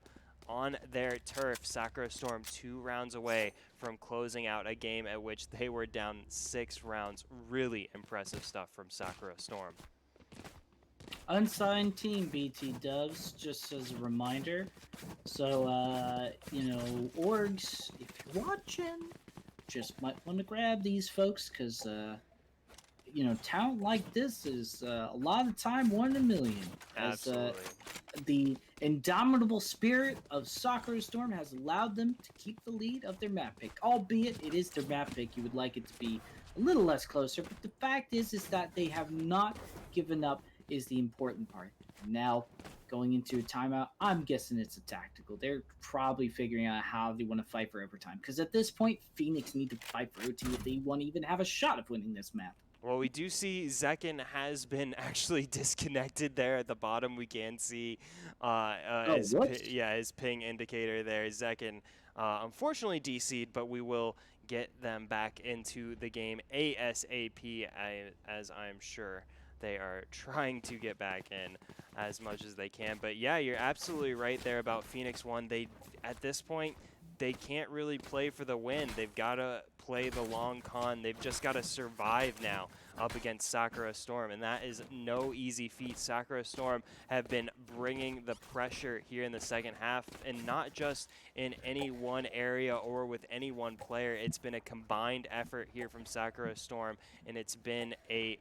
on their turf. Sakura Storm 2 rounds away from closing out a game at which they were down 6 rounds. Really impressive stuff from Sakura Storm. Unsigned team, BT Dubs, just as a reminder. So, you know, orgs, if you're watching, just might want to grab these folks, because, you know, talent like this is a lot of the time 1 in a million. Absolutely. The indomitable spirit of Sakura Storm has allowed them to keep the lead of their map pick, albeit it is their map pick. You would like it to be a little less closer, but the fact is that they have not given up is the important part. Now, going into a timeout, I'm guessing it's a tactical. They're probably figuring out how they want to fight for overtime, because at this point, Phoenix need to fight for OT if they want to even have a shot of winning this map. Well, we do see Zekin has been actually disconnected there at the bottom. We can see his ping indicator there. Zekin unfortunately DC'd, but we will get them back into the game ASAP, as I'm sure they are trying to get back in as much as they can. But yeah, you're absolutely right there about Phoenix 1. They, at this point, they can't really play for the win. They've got to play the long con. They've just got to survive now up against Sakura Storm, and that is no easy feat. Sakura Storm have been bringing the pressure here in the second half, and not just in any one area or with any one player. It's been a combined effort here from Sakura Storm, and it's been a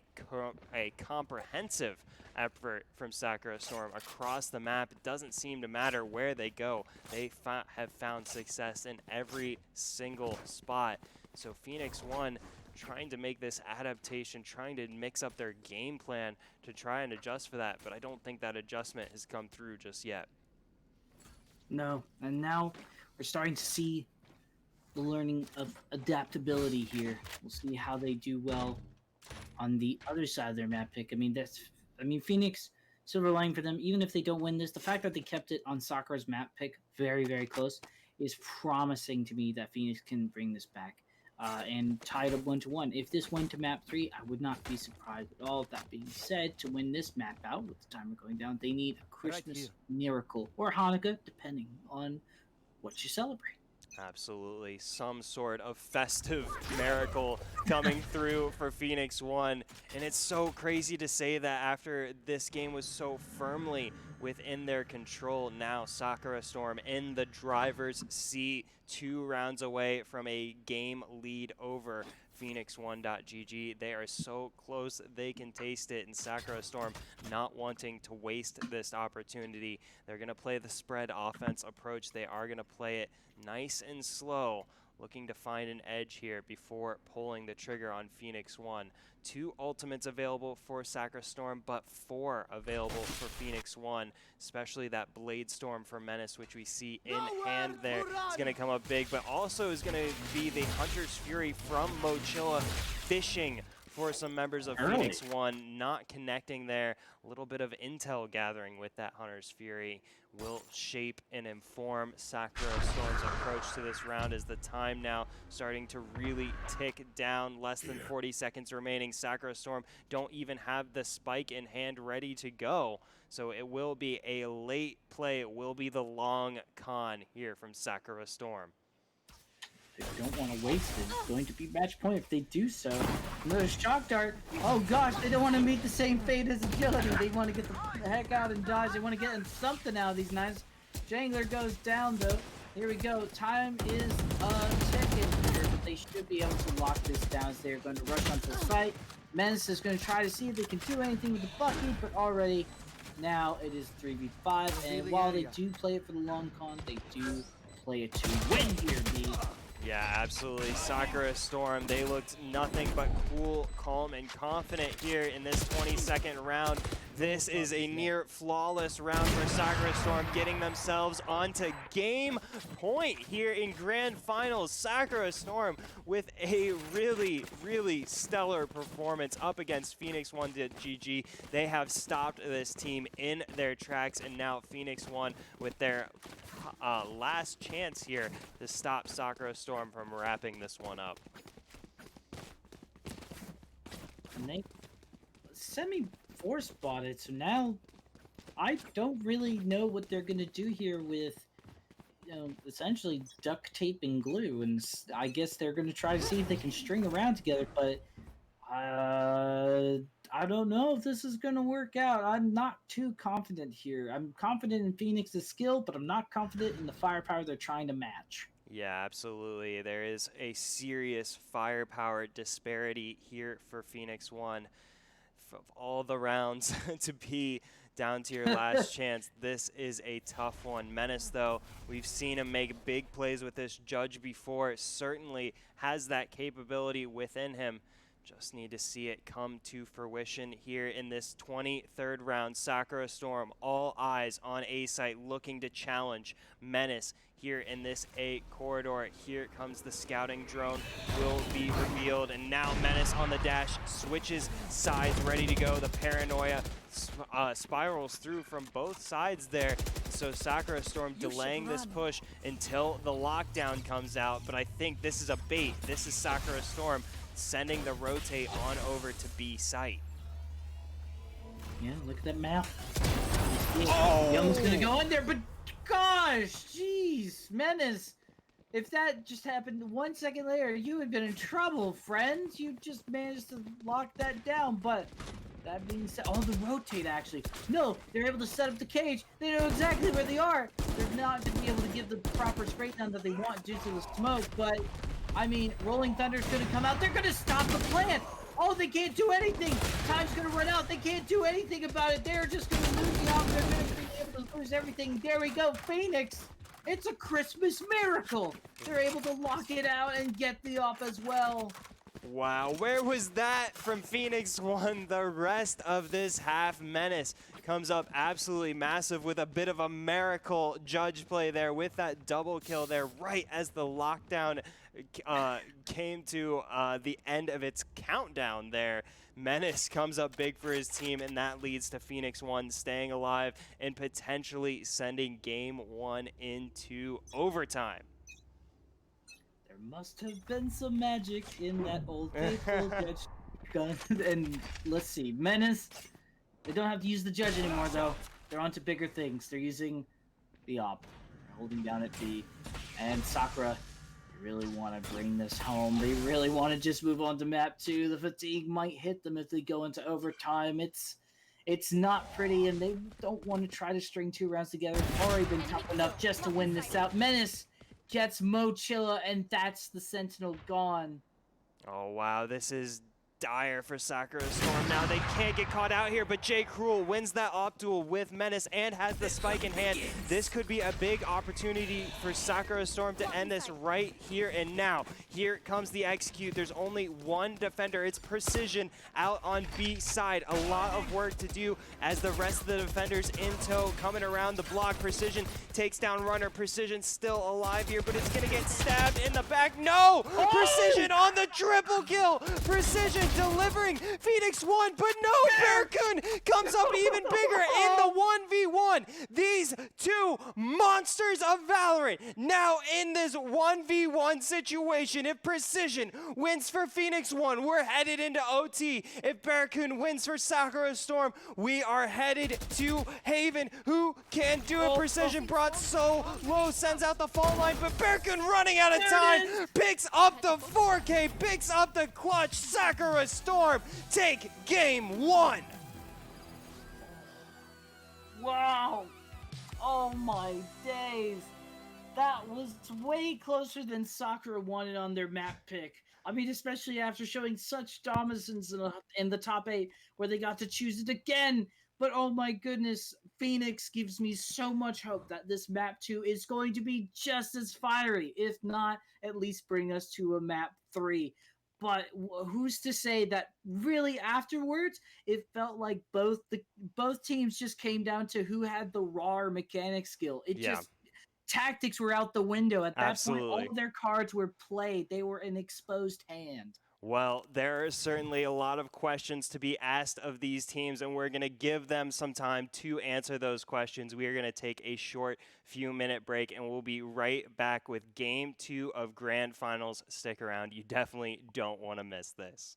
comprehensive effort from Sakura Storm across the map. It doesn't seem to matter where they go. They have found success in every single spot. So Phoenix 1 trying to make this adaptation, trying to mix up their game plan to try and adjust for that, but I don't think that adjustment has come through just yet. No, and now we're starting to see the learning of adaptability here. We'll see how they do well on the other side of their map pick. I mean, Phoenix, silver lining for them, even if they don't win this, the fact that they kept it on Sakura's map pick very, very close is promising to me that Phoenix can bring this back and tie it up 1-1. If this went to map 3, I would not be surprised at all. That being said, to win this map out with the timer going down, they need a Christmas miracle or Hanukkah, depending on what you celebrate. Absolutely, some sort of festive miracle coming through for Phoenix 1. And it's so crazy to say that after this game was so firmly within their control. Now Sakura Storm in the driver's seat, 2 rounds away from a game lead over Phoenix1.gg. They are so close, they can taste it, and Sakura Storm not wanting to waste this opportunity. They're going to play the spread offense approach. They are going to play it nice and slow, looking to find an edge here before pulling the trigger on Phoenix 1. 2 ultimates available for Sakura Storm, but 4 available for Phoenix 1, especially that Blade Storm for Menace, which we see in hand there. It's going to come up big, but also is going to be the Hunter's Fury from Mochilla fishing for some members of Phoenix 1, not connecting there. A little bit of intel gathering with that Hunter's Fury will shape and inform Sakura Storm's approach to this round as the time now starting to really tick down. Less than 40 seconds remaining. Sakura Storm don't even have the spike in hand ready to go. So it will be a late play. It will be the long con here from Sakura Storm. They don't want to waste it. It's going to be match point if they do so. Another shock dart. Oh gosh, they don't want to meet the same fate as agility. They want to get the heck out and dodge. They want to get something out of these knives. Jangler goes down though. Here we go. Time is ticking here, but they should be able to lock this down as they're going to rush onto the site. Menace is going to try to see if they can do anything with the Bucky, but already now it is 3v5. And while they do play it for the long con, they do play it to win here, B. Yeah, absolutely. Sakura Storm, they looked nothing but cool, calm, and confident here in this 22nd round. This is a near flawless round for Sakura Storm, getting themselves onto game point here in Grand Finals. Sakura Storm with a really, really stellar performance up against Phoenix 1 GG. They have stopped this team in their tracks, and now Phoenix 1 with their last chance here to stop Sakura Storm from wrapping this one up. And they semi-force spotted, so now I don't really know what they're going to do here with, you know, essentially duct tape and glue, and I guess they're going to try to see if they can string around together, but I don't know if this is going to work out. I'm not too confident here. I'm confident in Phoenix's skill, but I'm not confident in the firepower they're trying to match. Yeah, absolutely. There is a serious firepower disparity here for Phoenix 1. Of all the rounds to be down to your last chance, this is a tough one. Menace, though, we've seen him make big plays with this judge before. Certainly has that capability within him. Just need to see it come to fruition here in this 23rd round. Sakura Storm, all eyes on A site, looking to challenge Menace here in this A corridor. Here comes the scouting drone, will be revealed, and now Menace on the dash, switches sides, ready to go. The paranoia spirals through from both sides there. So Sakura Storm delaying this push until the lockdown comes out, but I think this is a bait. This is Sakura Storm sending the rotate on over to B site. Yeah, look at that map. Oh! He almost gonna go in there, but gosh, jeez, Menace. If that just happened 1 second later, you would have been in trouble, friends. You just managed to lock that down, but that being said, oh, the rotate actually. No, they're able to set up the cage. They know exactly where they are. They're not going to be able to give the proper spray down that they want due to the smoke, but I mean, Rolling Thunder's gonna come out. They're gonna stop the plant. Oh, they can't do anything. Time's gonna run out. They can't do anything about it. They're just gonna lose the op. They're gonna be able to lose everything. There we go, Phoenix. It's a Christmas miracle. They're able to lock it out and get the op as well. Wow, where was that from Phoenix 1 the rest of this half? Menace comes up absolutely massive with a bit of a miracle judge play there with that double kill there right as the lockdown came to the end of its countdown there. Menace comes up big for his team, and that leads to Phoenix 1 staying alive and potentially sending game 1 into overtime. There must have been some magic in that old faithful judge gun. And let's see, Menace. They don't have to use the judge anymore, though. They're on to bigger things. They're using the op. They're holding down at B. And Sakura, they really want to bring this home. They really want to just move on to map 2. The fatigue might hit them if they go into overtime. It's not pretty, and they don't want to try to string 2 rounds together. They've already been tough enough just to win this out. Menace gets Mochilla, and that's the Sentinel gone. Oh, wow, this is dire for Sakura Storm. Now they can't get caught out here, but J. Cruel wins that op duel with Menace and has the spike in hand. This could be a big opportunity for Sakura Storm to end this right here and now. Here comes the execute. There's only one defender. It's Precision out on B side. A lot of work to do as the rest of the defenders in tow coming around the block. Precision takes down Runner. Precision still alive here, but it's gonna get stabbed in the back. No! Precision on the triple kill! Precision delivering Phoenix 1, but no, Bearcoon comes up even bigger in the 1v1. These two monsters of Valorant now in this 1v1 situation. If Precision wins for Phoenix 1, we're headed into OT. If Bearcoon wins for Sakura Storm, we are headed to Haven. Who can do it? Precision brought so low, sends out the fall line, but Bearcoon running out of time, picks up the 4K, picks up the clutch. Sakura Storm take game 1. Wow. Oh my days. That was way closer than Sakura wanted on their map pick. I mean, especially after showing such dominance in the top 8, where they got to choose it again. But oh my goodness, Phoenix gives me so much hope that this map 2 is going to be just as fiery, if not at least bring us to a map 3. But who's to say that really afterwards it felt like both teams just came down to who had the raw mechanic skill. It Yeah. just tactics were out the window. At that point, all Absolutely. of their cards were played. They were an exposed hand. Well, there are certainly a lot of questions to be asked of these teams, and we're going to give them some time to answer those questions. We are going to take a short few-minute break, and we'll be right back with Game 2 of Grand Finals. Stick around. You definitely don't want to miss this.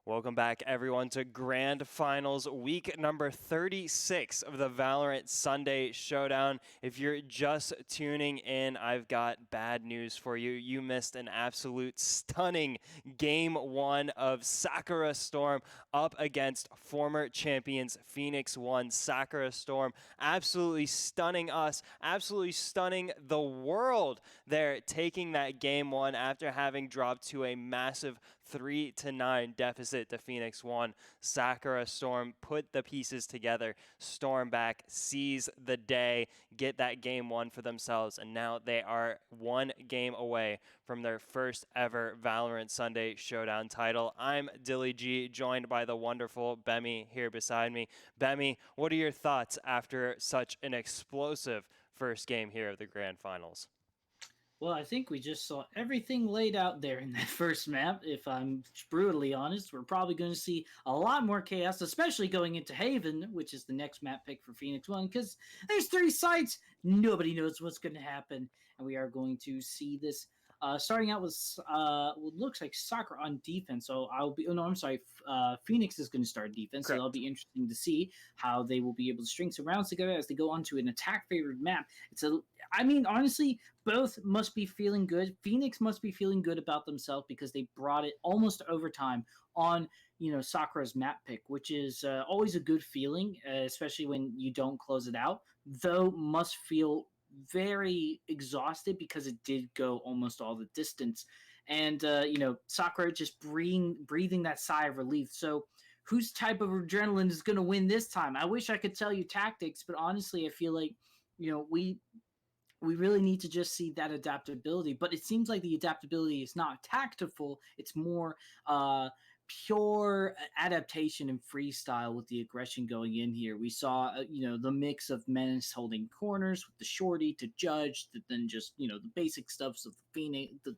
Welcome back, everyone, to Grand Finals, week number 36 of the Valorant Sunday Showdown. If you're just tuning in, I've got bad news for you. You missed an absolute stunning Game 1 of Sakura Storm up against former champions Phoenix 1. Sakura Storm absolutely stunning us, absolutely stunning the world. They're taking that Game 1 after having dropped to a massive 3-9 deficit to Phoenix 1. Sakura Storm put the pieces together, storm back, seize the day, get that Game 1 for themselves, and now they are one game away from their first ever Valorant Sunday Showdown title. I'm Dilly G, joined by the wonderful Bemi here beside me. Bemi, what are your thoughts after such an explosive first game here of the Grand Finals? Well, I think we just saw everything laid out there in that first map. If I'm brutally honest, we're probably going to see a lot more chaos, especially going into Haven, which is the next map pick for Phoenix 1, because there's 3 sites. Nobody knows what's going to happen, and we are going to see this starting out with what looks like Sakura on defense. So Phoenix is going to start defense. Correct. So it'll be interesting to see how they will be able to string some rounds together as they go onto an attack-favored map. Honestly, both must be feeling good. Phoenix must be feeling good about themselves because they brought it almost overtime on Sakura's map pick, which is always a good feeling, especially when you don't close it out. Though must feel very exhausted because it did go almost all the distance, and Sakura just breathing that sigh of relief. So whose type of adrenaline is going to win this time? I wish I could tell you tactics, but honestly, I feel like we really need to just see that adaptability. But it seems like the adaptability is not tactful. It's more pure adaptation and freestyle with the aggression going in here. We saw, the mix of Menace holding corners with the shorty to judge, then just, the basic stuffs of the Phoenix, the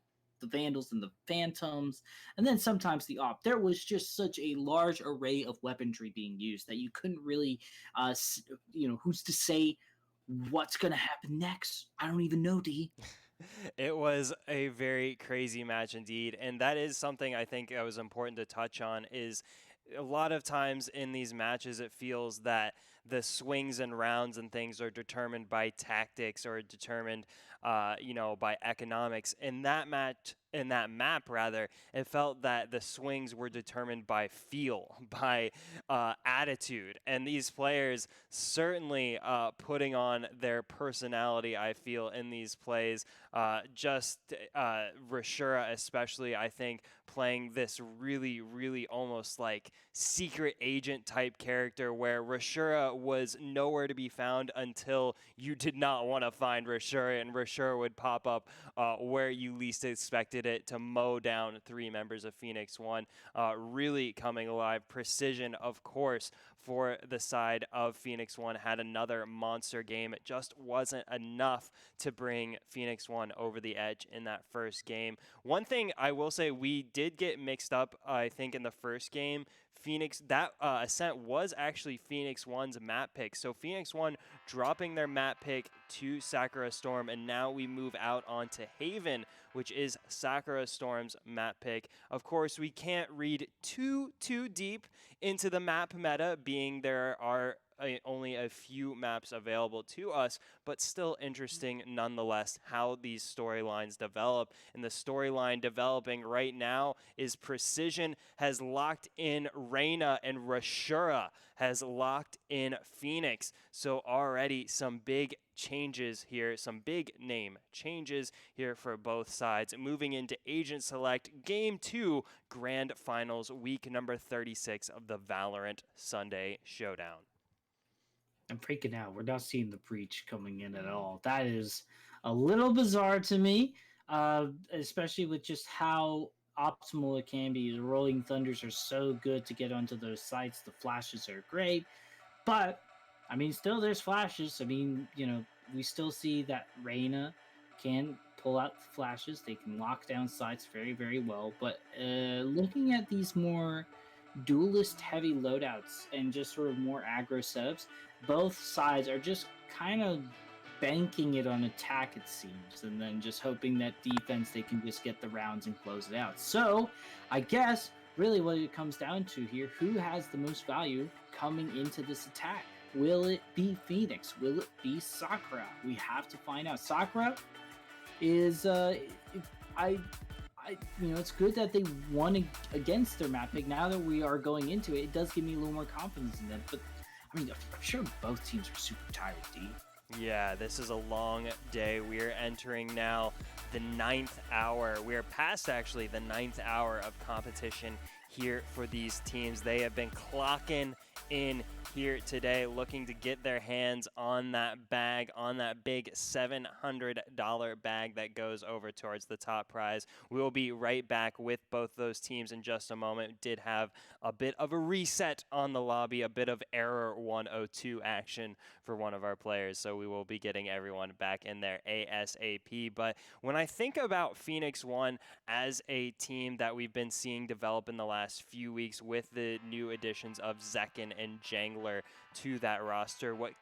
Vandals and the Phantoms, and then sometimes the Op. There was just such a large array of weaponry being used that you couldn't really, who's to say what's going to happen next? I don't even know, D. It was a very crazy match indeed, and that is something I think that was important to touch on. Is a lot of times in these matches it feels that the swings and rounds and things are determined by tactics or determined by economics. In that map rather, it felt that the swings were determined by feel, by attitude, and these players certainly putting on their personality, I feel, in these plays. Rashura especially, I think, playing this really, really almost like secret agent type character where Rashura was nowhere to be found until you did not want to find Rashura, and Rashura would pop up where you least expected it to mow down 3 members of Phoenix 1. Really coming alive. Precision, of course, for the side of Phoenix 1 had another monster game. It just wasn't enough to bring Phoenix 1 over the edge in that first game. One thing I will say, we did get mixed up, I think, in the first game. That Ascent was actually Phoenix 1's map pick. So Phoenix 1 dropping their map pick to Sakura Storm, and now we move out onto Haven, which is Sakura Storm's map pick. Of course, we can't read too deep into the map meta, being there are only a few maps available to us, but still interesting nonetheless how these storylines develop. And the storyline developing right now is Precision has locked in Reyna and Rashura has locked in Phoenix. So already some big changes here, some big name changes here for both sides. Moving into Agent Select Game 2 Grand Finals, week number 36 of the Valorant Sunday Showdown. I'm freaking out. We're not seeing the breach coming in at all. That is a little bizarre to me, especially with just how optimal it can be. The Rolling Thunders are so good to get onto those sites. The flashes are great, but still there's flashes. We still see that Reyna can pull out flashes. They can lock down sites very, very well. But looking at these more duelist heavy loadouts and just sort of more aggro setups, both sides are just kind of banking it on attack, it seems, and then just hoping that defense they can just get the rounds and close it out. So I guess really what it comes down to here, who has the most value coming into this attack? Will it be Phoenix? Will it be Sakura? We have to find out. Sakura is it's good that they won against their map pick. Now that we are going into it, it does give me a little more confidence in them. But I mean, I'm sure both teams are super tired, D. Yeah, this is a long day. We are entering now the 9th hour. We are past actually the 9th hour of competition here for these teams. They have been clocking in here today, looking to get their hands on that bag, on that big $700 bag that goes over towards the top prize. We will be right back with both those teams in just a moment. Did have a bit of a reset on the lobby, a bit of error 102 action for one of our players, so we will be getting everyone back in there ASAP. But when I think about Phoenix One as a team that we've been seeing develop in the last few weeks with the new additions of Zekin and Jangler to that roster, what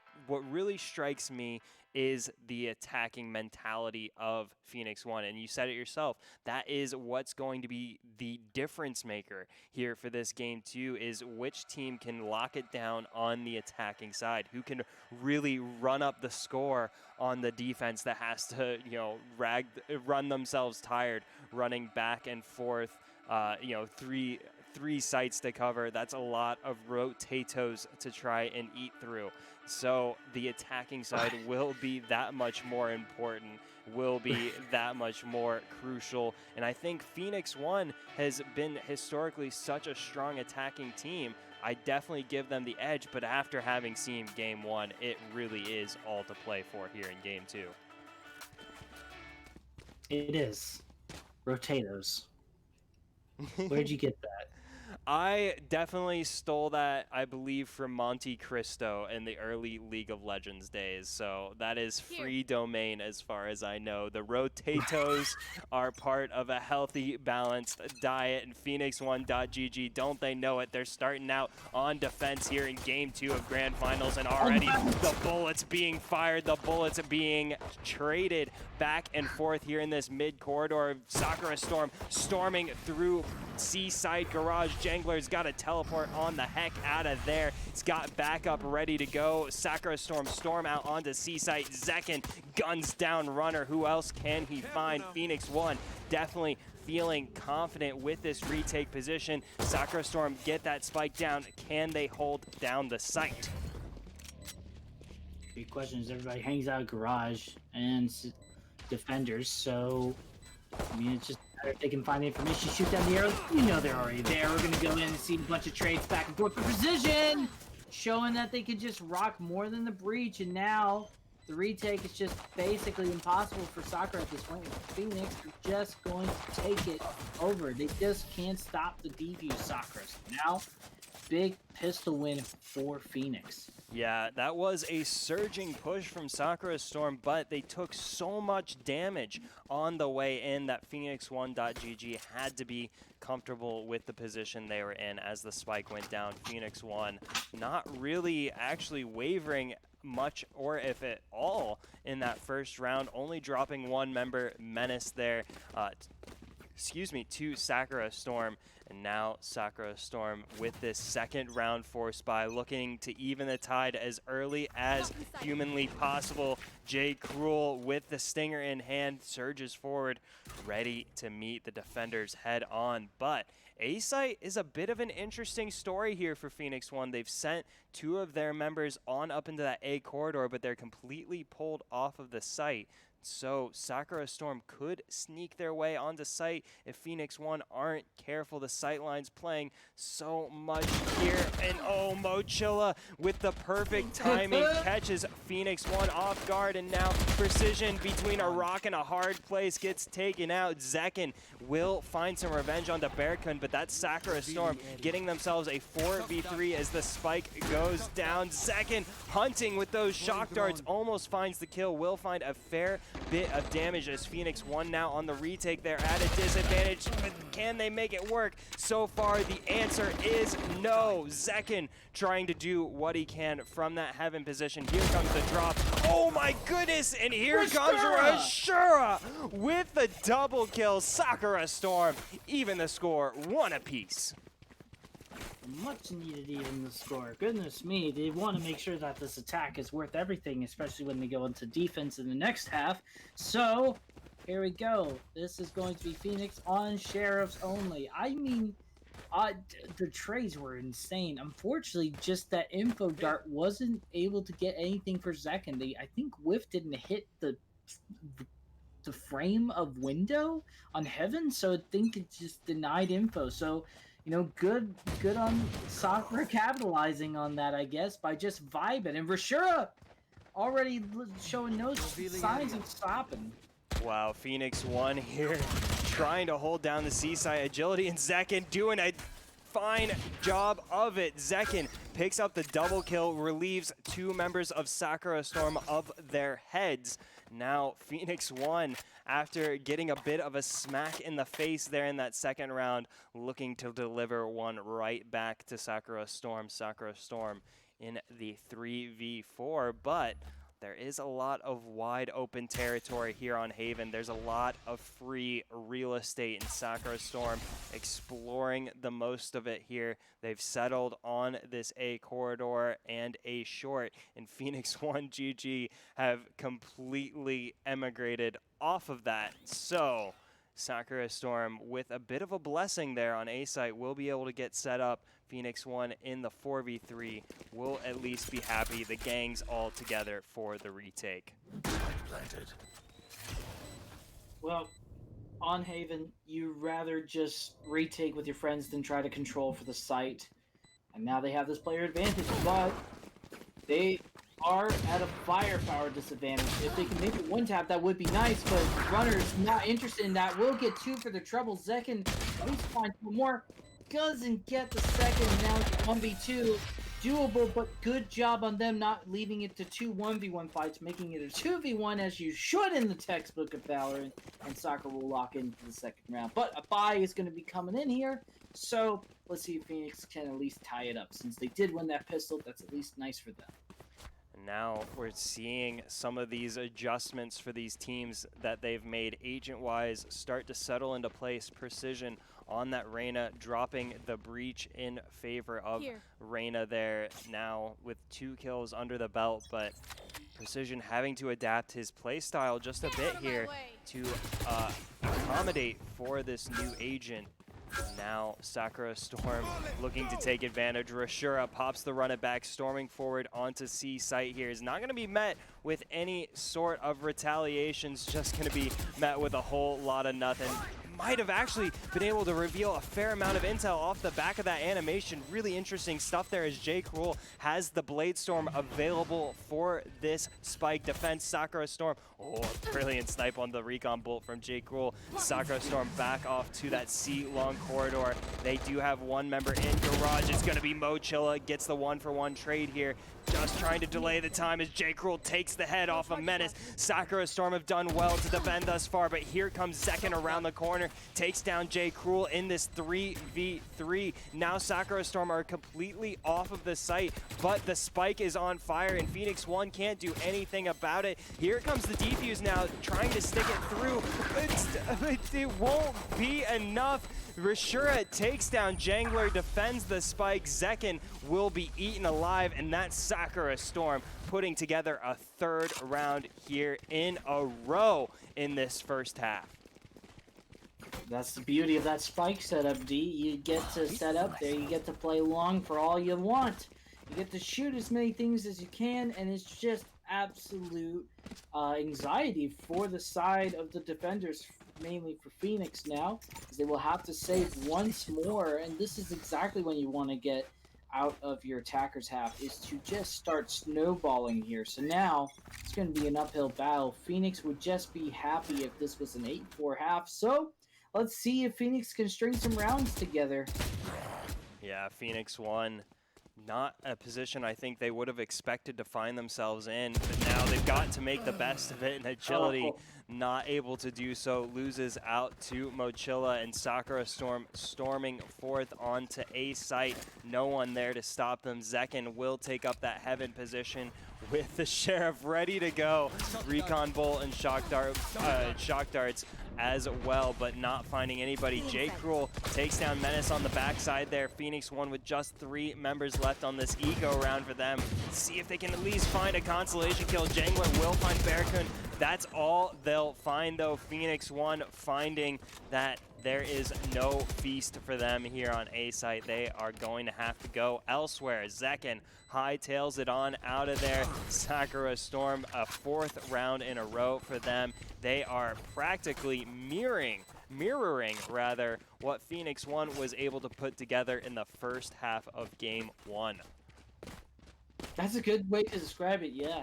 really strikes me is the attacking mentality of Phoenix One. And you said it yourself, that is what's going to be the difference maker here for this game too, is which team can lock it down on the attacking side, who can really run up the score on the defense that has to, run themselves tired, running back and forth, three sites to cover. That's a lot of rotatos to try and eat through. So the attacking side will be that much more important, will be that much more crucial. And I think Phoenix One has been historically such a strong attacking team. I definitely give them the edge, but after having seen game one, it really is all to play for here in game two. It is. Rotatos. Where'd you get that? I definitely stole that, I believe, from Monte Cristo in the early League of Legends days. So that is free domain as far as I know. The rotatos are part of a healthy, balanced diet. And Phoenix1.gg, don't they know it? They're starting out on defense here in game two of Grand Finals. And already the bullets being fired, the bullets being traded back and forth here in this mid corridor. Sakura Storm storming through Seaside Garage. Jangler's got to teleport on the heck out of there. It's got backup ready to go. Sakura storm out onto Seaside. Zekin guns down Runner. Who else can he find? Phoenix One definitely feeling confident with this retake position. Sakura Storm get that spike down. Can they hold down the site? Big question is everybody hangs out Garage and defenders, so I mean it's just if they can find the information, shoot down the arrows, they're already there. We're gonna go in and see a bunch of trades back and forth for precision, showing that they could just rock more than the breach, and now the retake is just basically impossible for Sakura at this point. Phoenix are just going to take it over. They just can't stop the defuse Sakura. So now, big pistol win for Phoenix. Yeah, that was a surging push from Sakura Storm, but they took so much damage on the way in that Phoenix1.gg had to be comfortable with the position they were in as the spike went down. Phoenix One not really actually wavering much, or if at all, in that first round, only dropping one member, Menace there, to Sakura Storm. And now Sakura Storm with this second round force buy, looking to even the tide as early as humanly possible. Jay Cruel with the stinger in hand surges forward, ready to meet the defenders head on. But A-Site is a bit of an interesting story here for Phoenix One. They've sent two of their members on up into that A corridor, but they're completely pulled off of the site. So Sakura Storm could sneak their way onto site if Phoenix One aren't careful. The sight line's playing so much here. And oh, Mochilla with the perfect timing catches Phoenix One off guard. And now Precision between a rock and a hard place gets taken out. Zekin will find some revenge onto Bearkun, but that's Sakura Storm getting themselves a 4v3 as the spike goes down. Zekin hunting with those shock darts, almost finds the kill, will find a fair bit of damage as Phoenix One now on the retake. They're at a disadvantage, but can they make it work? So far, the answer is no. Zekin trying to do what he can from that heaven position. Here comes the drop. Oh my goodness, and here comes Rashura with the double kill. Sakura Storm, even the score, one apiece. Much needed even the score. Goodness me, they want to make sure that this attack is worth everything, especially when they go into defense in the next half. So, here we go. This is going to be Phoenix on Sheriffs only. I mean, the trades were insane. Unfortunately, just that info dart wasn't able to get anything for Zekin. I think Whiff didn't hit the frame of window on Heaven, so I think it just denied info. So, you know, good on Sakura capitalizing on that, I guess, by just vibing. And Rashura already showing no signs of stopping. Wow, Phoenix 1 here trying to hold down the Seaside agility, and Zekin doing a fine job of it. Zekin picks up the double kill, relieves 2 members of Sakura Storm of their heads. Now Phoenix 1, after getting a bit of a smack in the face there in that second round, looking to deliver one right back to Sakura Storm. Sakura Storm in the 3v4, but there is a lot of wide open territory here on Haven. There's a lot of free real estate in Sakura Storm, exploring the most of it here. They've settled on this A corridor and A short, and Phoenix 1 GG have completely emigrated off of that. So Sakura Storm, with a bit of a blessing there on A site, will be able to get set up. Phoenix 1 in the 4v3 will at least be happy. The gang's all together for the retake. Well, on Haven, you rather just retake with your friends than try to control for the site. And now they have this player advantage, but they are at a firepower disadvantage. If they can make it one tap, that would be nice, but Runner's not interested in that. Will get 2 for the trouble. Zekin at least finds 1 more. Doesn't get the second. Now it's 1v2. Doable, but good job on them not leaving it to 2 1v1 fights, making it a 2v1 as you should in the textbook of Valorant, and Sakura will lock into the second round. But a bye is going to be coming in here, so let's see if Phoenix can at least tie it up. Since they did win that pistol, that's at least nice for them. Now we're seeing some of these adjustments for these teams that they've made agent-wise start to settle into place. Precision on that Reyna, dropping the breach in favor of Reyna there now with 2 kills under the belt, but Precision having to adapt his play style just a bit here to accommodate for this new agent. Now Sakura Storm looking to take advantage. Rashura pops the run it back, storming forward onto C site here. Is not going to be met with any sort of retaliations, just going to be met with a whole lot of nothing. Might have actually been able to reveal a fair amount of intel off the back of that animation. Really interesting stuff there as J. Cruel has the Blade Storm available for this spike defense. Sakura Storm, oh, brilliant snipe on the recon bolt from J. Cruel. Sakura Storm back off to that C-long corridor. They do have 1 member in garage. It's going to be Mochilla, gets the 1-for-1 trade here. Just trying to delay the time as J. Cruel takes the head off of Menace. Sakura Storm have done well to defend thus far, but here comes Zekin around the corner, takes down J. Cruel in this 3v3. Now Sakura Storm are completely off of the site, but the spike is on fire, and Phoenix 1 can't do anything about it. Here comes the defuse now, trying to stick it through. It won't be enough. Rashura takes down Jangler, defends the spike. Zekin will be eaten alive, and that's Sakura Storm putting together a 3rd round here in a row in this first half. That's the beauty of that spike setup, D. You get to set up there, you get to play long for all you want. You get to shoot as many things as you can, and it's just absolute anxiety for the side of the defenders, mainly for Phoenix now, because they will have to save once more, and this is exactly when you want to get out of your attacker's half, is to just start snowballing here. So now it's going to be an uphill battle. Phoenix would just be happy if this was an 8-4 half, so let's see if Phoenix can string some rounds together. Yeah, Phoenix 1, not a position I think they would have expected to find themselves in, but now now. They've got to make the best of it, and Agility not able to do so, loses out to Mochilla, and Sakura Storm storming forth onto A site. No one there to stop them. Zekken will take up that heaven position with the Sheriff ready to go. Recon Bolt and shock darts as well, but not finding anybody. J. Cruel takes down Menace on the backside there. Phoenix One with just 3 members left on this eco round for them. See if they can at least find a consolation kill. Jangler will find Barracoon. That's all they'll find though. Phoenix One finding that there is no feast for them here on A site. They are going to have to go elsewhere. Zekken hightails it on out of there. Sakura Storm, a 4th round in a row for them. They are practically mirroring what Phoenix One was able to put together in the first half of game 1. That's a good way to describe it, yeah.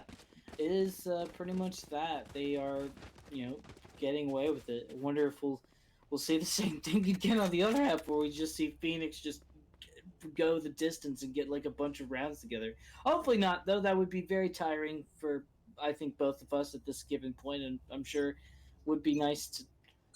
It is pretty much that. They are, you know, getting away with it. I wonder if we'll see the same thing again on the other half, where we just see Phoenix just go the distance and get like a bunch of rounds together. Hopefully not, though. That would be very tiring for, I think, both of us at this given point, and I'm sure would be nice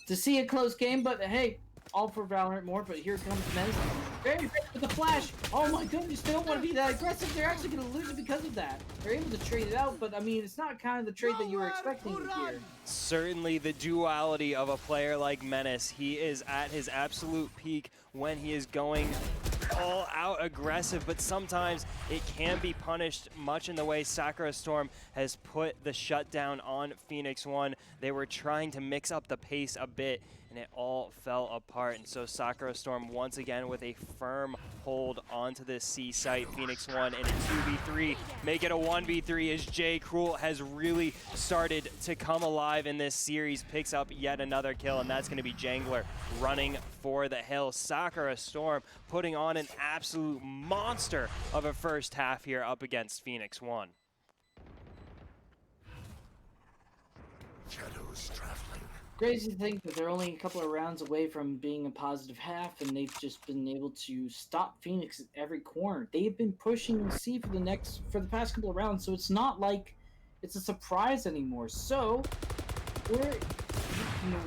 to see a close game. But hey, all for Valorant more. But here comes Menace. Very quick with the flash. Oh my goodness, they don't want to be that aggressive. They're actually going to lose it because of that. They're able to trade it out, but I mean, it's not kind of the trade that you were expecting here. Certainly the duality of a player like Menace. He is at his absolute peak when he is going all out aggressive, but sometimes it can be punished much in the way Sakura Storm has put the shutdown on Phoenix One. They were trying to mix up the pace a bit, and it all fell apart. And so Sakura Storm once again with a firm hold onto this C site. Phoenix One in a 2v3, make it a 1v3 as J. Cruel has really started to come alive in this series, picks up yet another kill, and that's going to be Jangler running for the hill. Sakura Storm putting on an absolute monster of a first half here up against Phoenix One. Shadows traveling. Crazy to think that they're only a couple of rounds away from being a positive half, and they've just been able to stop Phoenix at every corner. They've been pushing C for the past couple of rounds, so it's not like it's a surprise anymore. So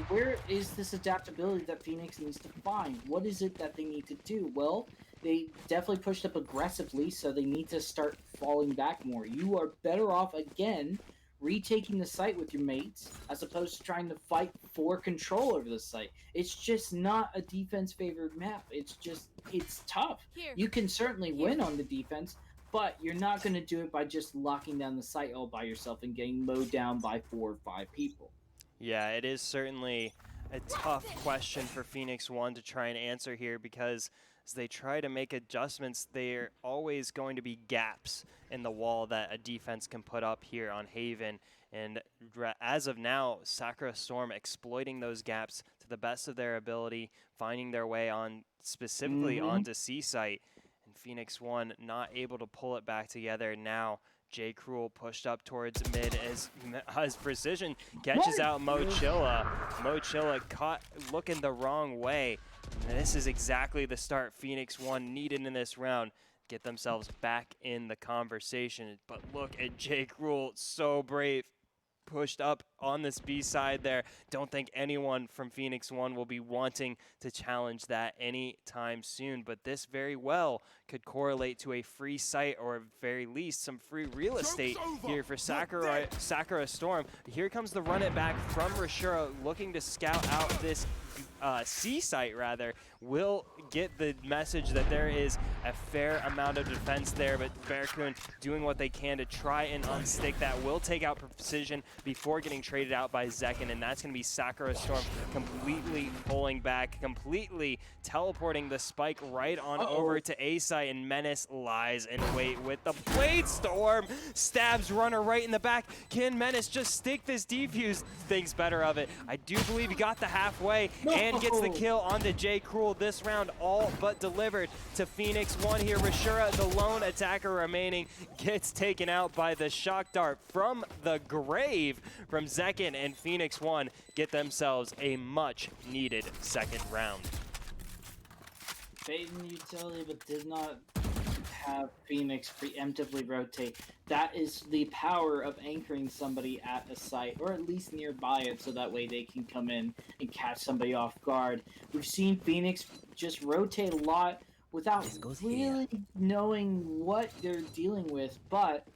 where is this adaptability that Phoenix needs to find? What is it that they need to do? Well, they definitely pushed up aggressively, so they need to start falling back more. You are better off, again, retaking the site with your mates as opposed to trying to fight for control over the site. It's just not a defense-favored map. It's tough. You can certainly win on the defense, but you're not going to do it by just locking down the site all by yourself and getting mowed down by 4 or 5 people. Yeah, it is certainly a tough question for Phoenix One to try and answer here, because as they try to make adjustments, there are always going to be gaps in the wall that a defense can put up here on Haven. And as of now, Sakura Storm exploiting those gaps to the best of their ability, finding their way on specifically onto C site, and Phoenix One not able to pull it back together. Now J. Cruel pushed up towards mid as Precision catches out Mochilla. Mochilla caught looking the wrong way. And this is exactly the start Phoenix One needed in this round. Get themselves back in the conversation. But look at J. Cruel, so brave. Pushed up on this B side there. Don't think anyone from Phoenix One will be wanting to challenge that anytime soon, but this very well could correlate to a free site, or at very least some free real estate here for Sakura Storm. Here comes the run it back from Rashura, looking to scout out this C site rather. Will get the message that there is a fair amount of defense there, but Barracoon doing what they can to try and unstick that. Will take out Precision before getting traded out by Zekken, and that's going to be Sakura Storm completely pulling back, completely teleporting the spike right on over to A site, and Menace lies in wait with the Blade Storm. Stabs runner right in the back. Can Menace just stick this defuse? Thinks better of it. I do believe he got the halfway and gets the kill onto J. Cruel. This round all but delivered to Phoenix One here. Rashura, the lone attacker remaining, gets taken out by the shock dart from the grave from Zekken, and Phoenix One get themselves a much needed second round. Baiting utility, but did not have Phoenix preemptively rotate. That is the power of anchoring somebody at a site, or at least nearby it, so that way they can come in and catch somebody off guard. We've seen Phoenix just rotate a lot without This goes really knowing what they're dealing with, but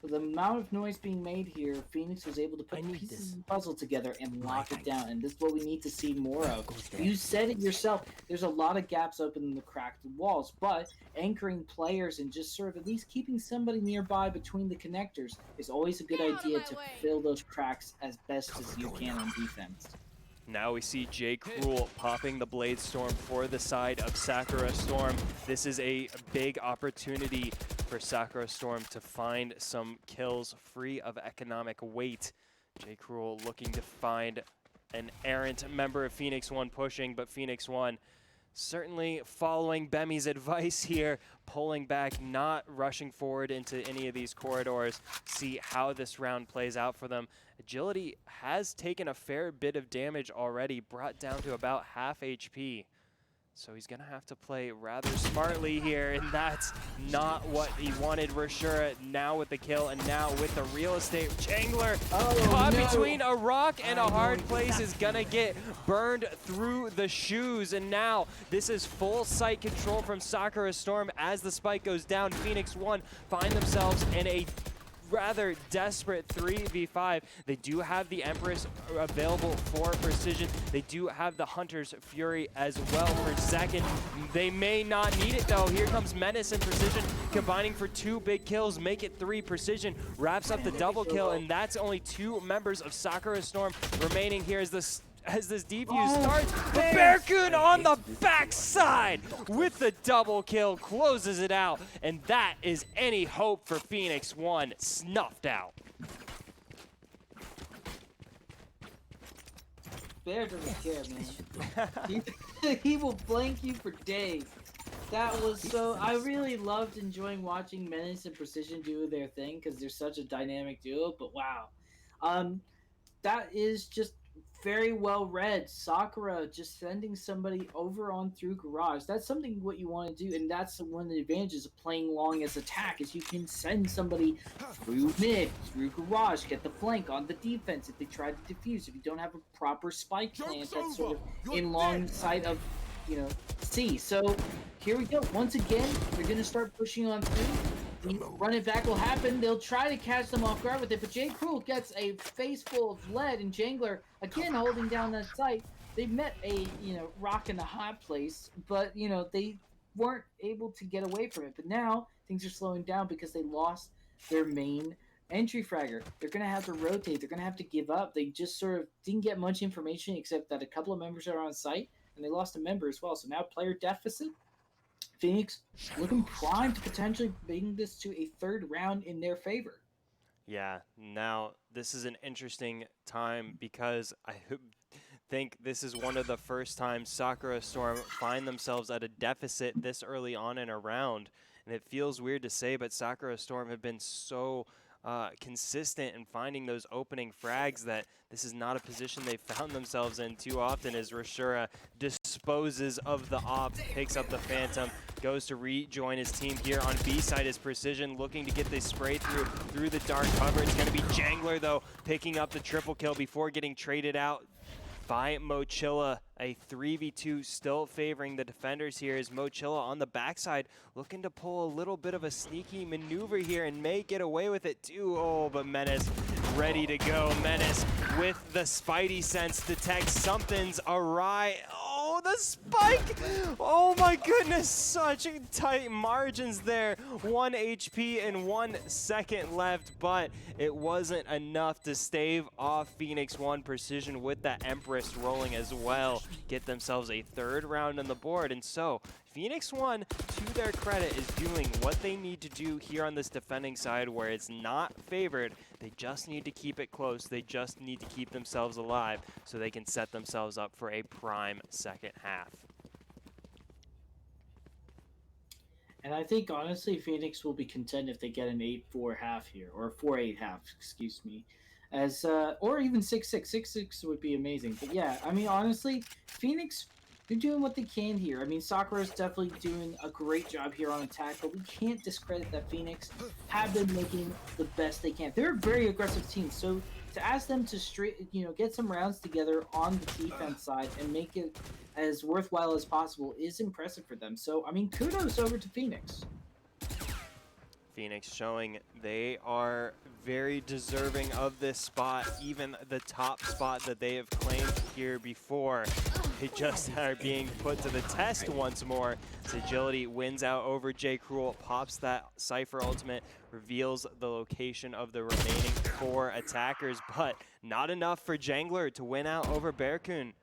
with the amount of noise being made here, Phoenix was able to put I need pieces this. of the puzzle together and My lock it thanks. down, and this is what we need to see more of. Goes there. You said it yourself, there's a lot of gaps open in the cracked walls, but anchoring players and just sort of at least keeping somebody nearby between the connectors is always a good idea to fill those cracks as best as you can on defense. Now we see J. Cruel popping the Blade Storm for the side of Sakura Storm. This is a big opportunity for Sakura Storm to find some kills free of economic weight. J. Cruel looking to find an errant member of Phoenix One pushing, but Phoenix One certainly following Bemi's advice here, pulling back, not rushing forward into any of these corridors. See how this round plays out for them. Agility has taken a fair bit of damage already, brought down to about half HP. So he's going to have to play rather smartly here, and that's not what he wanted. Rashura now with the kill, and now with the real estate. Jangler caught between a rock and a hard place is going to get burned through the shoes. And now this is full sight control from Sakura Storm as the spike goes down. Phoenix One find themselves in a rather desperate 3v5. They do have the Empress available for precision. They do have the Hunter's Fury as well for second. They may not need it though. Here comes Menace and Precision combining for 2 big kills, make it 3. Precision wraps up the double kill, and that's only 2 members of Sakura Storm remaining here as this defuse starts. But Bearcoon on the backside with the double kill closes it out, and that is any hope for Phoenix One snuffed out. Bear doesn't care, man. He will blank you for days. That was so. I really loved enjoying watching Menace and Precision do their thing because they're such a dynamic duo. But wow, that is just very well read. Sakura just sending somebody over on through garage. That's something what you want to do, and that's one of the advantages of playing long as attack is you can send somebody through mid, through garage, get the flank on the defense if they try to defuse. If you don't have a proper spike plant that's sort of in long sight of, you know, C. So here we go. Once again, they're going to start pushing on through. The run it back will happen. They'll try to catch them off guard with it, but J. Cruel gets a face full of lead, and Jangler again holding down that site. They met a, you know, rock in a hot place, but, you know, they weren't able to get away from it. But now things are slowing down because they lost their main entry fragger. They're going to have to rotate. They're going to have to give up. They just sort of didn't get much information except that a couple of members are on site, and they lost a member as well. So now player deficit. Phoenix looking primed to potentially bring this to a 3rd round in their favor. Yeah, now this is an interesting time because I think this is one of the first times Sakura Storm find themselves at a deficit this early on in a round. And it feels weird to say, but Sakura Storm have been so consistent in finding those opening frags that this is not a position they've found themselves in too often as Rashura disposes of the op, picks up the Phantom, goes to rejoin his team here on B side as Precision looking to get this spray through the dark cover. It's going to be Jangler though picking up the triple kill before getting traded out by Mochilla. A 3v2 still favoring the defenders here is Mochilla on the backside looking to pull a little bit of a sneaky maneuver here and may get away with it too. Oh, but Menace ready to go. Menace with the Spidey sense detects something's awry. Oh, the spike! Oh my goodness, such tight margins there. 1 HP and 1 second left, but it wasn't enough to stave off Phoenix One. Precision with that Empress rolling as well. Get themselves a 3rd round on the board, and so Phoenix One, to their credit, is doing what they need to do here on this defending side where it's not favored. They just need to keep it close. They just need to keep themselves alive so they can set themselves up for a prime 2nd half. And I think, honestly, Phoenix will be content if they get an 8-4 half here, or 4-8 half, excuse me. As or even 6-6. 6-6 would be amazing. But yeah, I mean, honestly, Phoenix They're doing what they can here. I mean, Sakura is definitely doing a great job here on attack, but we can't discredit that Phoenix have been making the best they can. They're a very aggressive team, so to ask them to get some rounds together on the defense side and make it as worthwhile as possible is impressive for them. So, I mean, kudos over to Phoenix. Phoenix showing they are very deserving of this spot, even the top spot that they have claimed here before. They just are being put to the test once more. Agility wins out over J. Cruel, pops that Cypher ultimate, reveals the location of the remaining 4 attackers, but not enough for Jangler to win out over Bearcoon.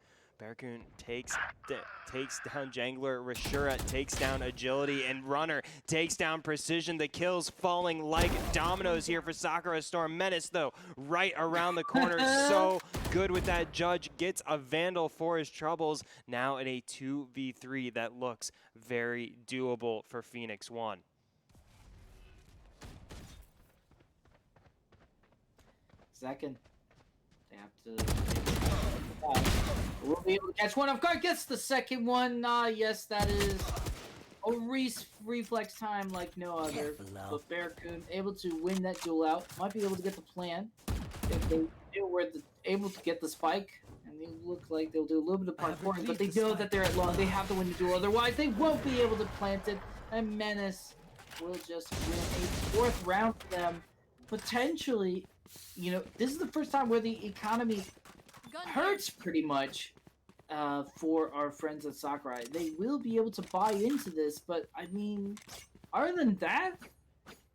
Bearcoon takes down Jangler, Rashura takes down Agility, and Runner takes down Precision. The kills falling like dominoes here for Sakura Storm. Menace, though, right around the corner. So good with that. Judge gets a Vandal for his troubles. Now in a 2v3 that looks very doable for Phoenix 1. Second, they have to... We'll be able to catch one. Of course, gets the second one. Yes, that is a reflex time like no other. But Bearcoon able to win that duel out. Might be able to get the plan. If they were able to get the spike, and they look like they'll do a little bit of parkour, but they know that they're at long. They have to win the duel. Otherwise, they won't be able to plant it. And Menace will just win a 4th round for them. Potentially, you know, this is the first time where the economy hurts pretty much for our friends at Sakurai. They will be able to buy into this, but I mean, other than that,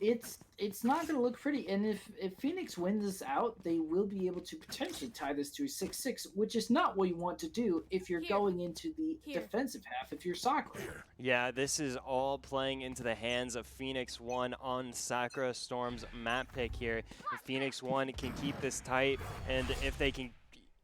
it's not going to look pretty. And if Phoenix wins this out, they will be able to potentially tie this to a 6-6, which is not what you want to do if you're going into the defensive half if you're Sakura. Yeah, this is all playing into the hands of Phoenix 1 on Sakura Storm's map pick here. If Phoenix 1 can keep this tight, and if they can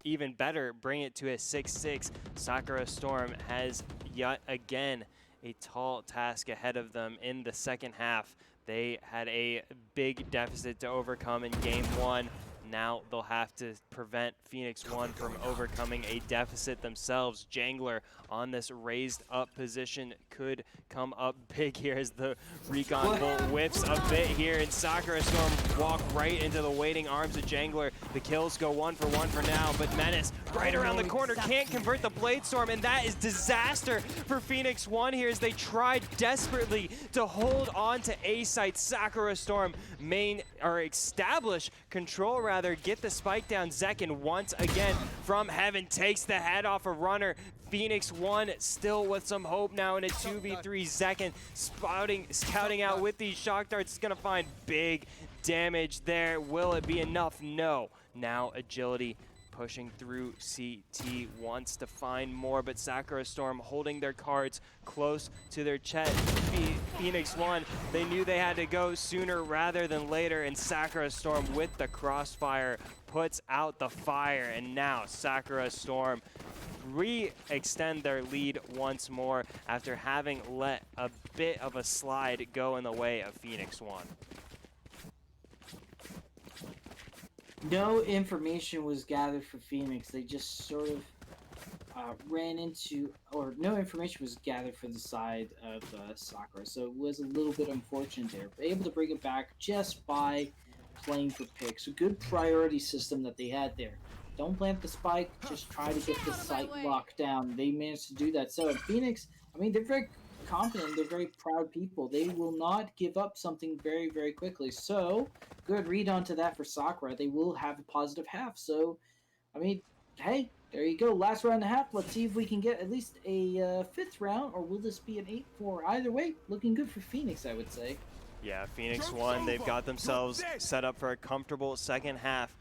even better, bring it to a 6-6. Sakura Storm has yet again a tall task ahead of them in the second half. They had a big deficit to overcome in game 1. Now they'll have to prevent Phoenix 1 from overcoming a deficit themselves. Jangler on this raised up position could come up big here as the Recon Bolt whips a bit here, and Sakura Storm walk right into the waiting arms of Jangler. The kills go 1 for 1 for now, but Menace right around the corner can't convert the Blade Storm, and that is disaster for Phoenix 1 here as they tried desperately to hold on to A site. Sakura Storm establish control, get the spike down. Zekin once again from heaven takes the head off a Runner. Phoenix 1 still with some hope now in a 2v3. Zekin scouting out with these shock darts is going to find big damage there. Will it be enough? No. Now Agility pushing through. CT wants to find more, but Sakura Storm holding their cards close to their chest. Phoenix 1, they knew they had to go sooner rather than later, and Sakura Storm with the crossfire puts out the fire, and now Sakura Storm re-extend their lead once more after having let a bit of a slide go in the way of Phoenix 1. No information was gathered for Phoenix. They just sort of ran into, or no information was gathered for the side of Sakura. So it was a little bit unfortunate there. But able to bring it back just by playing for picks. A good priority system that they had there. Don't plant the spike, just try to get the site locked down. They managed to do that. So Phoenix, I mean, they're very confident, they're very proud people. They will not give up something very, very quickly. So, good read onto that for Sakura. They will have a positive half. So, I mean, hey, there you go. Last round and a half. Let's see if we can get at least a 5th round, or will this be an 8-4? Either way, looking good for Phoenix, I would say. Yeah, Phoenix 1, they've got themselves set up for a comfortable second half.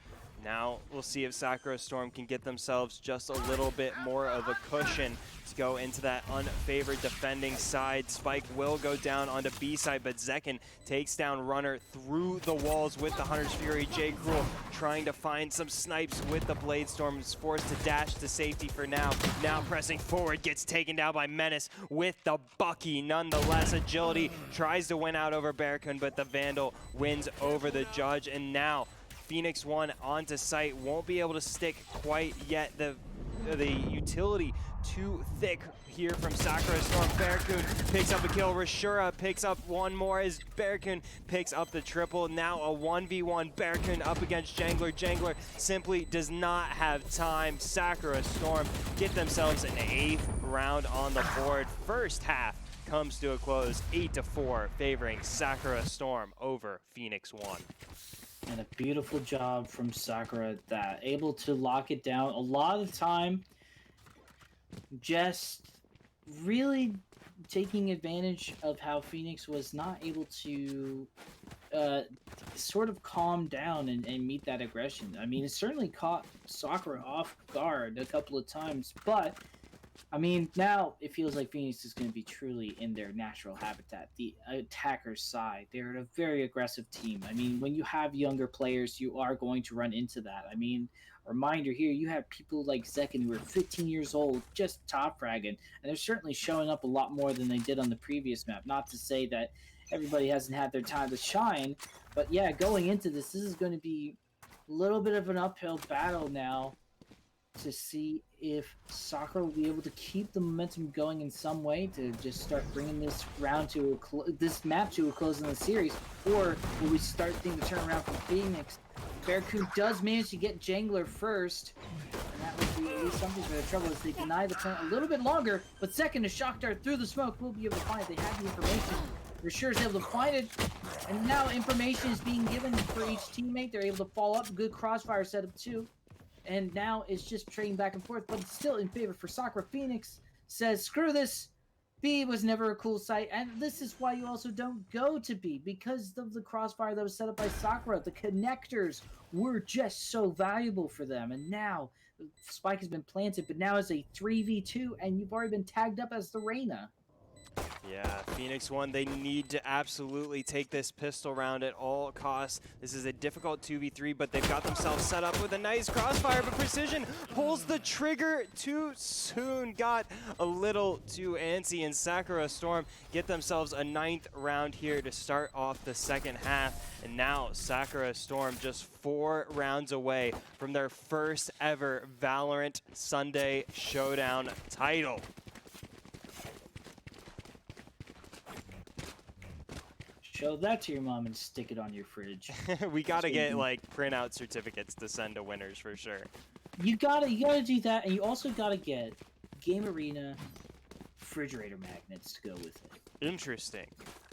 Now we'll see if Sakura Storm can get themselves just a little bit more of a cushion to go into that unfavored defending side. Spike will go down onto B side, but Zekin takes down Runner through the walls with the Hunter's Fury. J. Cruel trying to find some snipes with the Blade Storm, is forced to dash to safety for now. Now pressing forward, gets taken down by Menace with the Bucky. Nonetheless, Agility tries to win out over Bearcoon, but the Vandal wins over the Judge, and now Phoenix 1 onto site, won't be able to stick quite yet. The the utility too thick here from Sakura Storm. Barracoon picks up a kill. Rashura picks up one more as Barracoon picks up the triple. Now a 1v1. Barracoon up against Jangler. Jangler simply does not have time. Sakura Storm get themselves an 8th round on the board. First half comes to a close, 8-4, favoring Sakura Storm over Phoenix 1. And a beautiful job from Sakura at that. Able to lock it down. A lot of the time, just really taking advantage of how Phoenix was not able to sort of calm down and meet that aggression. I mean, it certainly caught Sakura off guard a couple of times, but I mean, now it feels like Phoenix is going to be truly in their natural habitat, the attacker's side. They're a very aggressive team. I mean, when you have younger players, you are going to run into that. I mean, a reminder here, you have people like Zekin who are 15 years old, just top fragging, and they're certainly showing up a lot more than they did on the previous map. Not to say that everybody hasn't had their time to shine, but yeah, going into this is going to be a little bit of an uphill battle now to see if Sakura will be able to keep the momentum going in some way to just start bringing this round to this map to a close in the series, or will we start things to turn around for Phoenix? Barracoon does manage to get Jangler first, and that would be at least something for the trouble as they deny the plant a little bit longer, but second, a shock dart through the smoke will be able to find it. They have the information. Rasure is able to find it, and now information is being given for each teammate. They're able to follow up. Good crossfire setup too. And now it's just trading back and forth, but it's still in favor for Sakura. Phoenix says, screw this. B was never a cool sight, and this is why you also don't go to B, because of the crossfire that was set up by Sakura. The connectors were just so valuable for them, and now the spike has been planted, but now it's a 3v2, and you've already been tagged up as the Reyna. Yeah, Phoenix 1, they need to absolutely take this pistol round at all costs. This is a difficult 2v3, but they've got themselves set up with a nice crossfire, but Precision pulls the trigger too soon. Got a little too antsy, and Sakura Storm get themselves a 9th round here to start off the second half. And now Sakura Storm just 4 rounds away from their first ever Valorant Sunday Showdown title. Show that to your mom and stick it on your fridge. We gotta get like printout certificates to send to winners for sure. You gotta do that, and you also gotta get Game Arena refrigerator magnets to go with it. Interesting.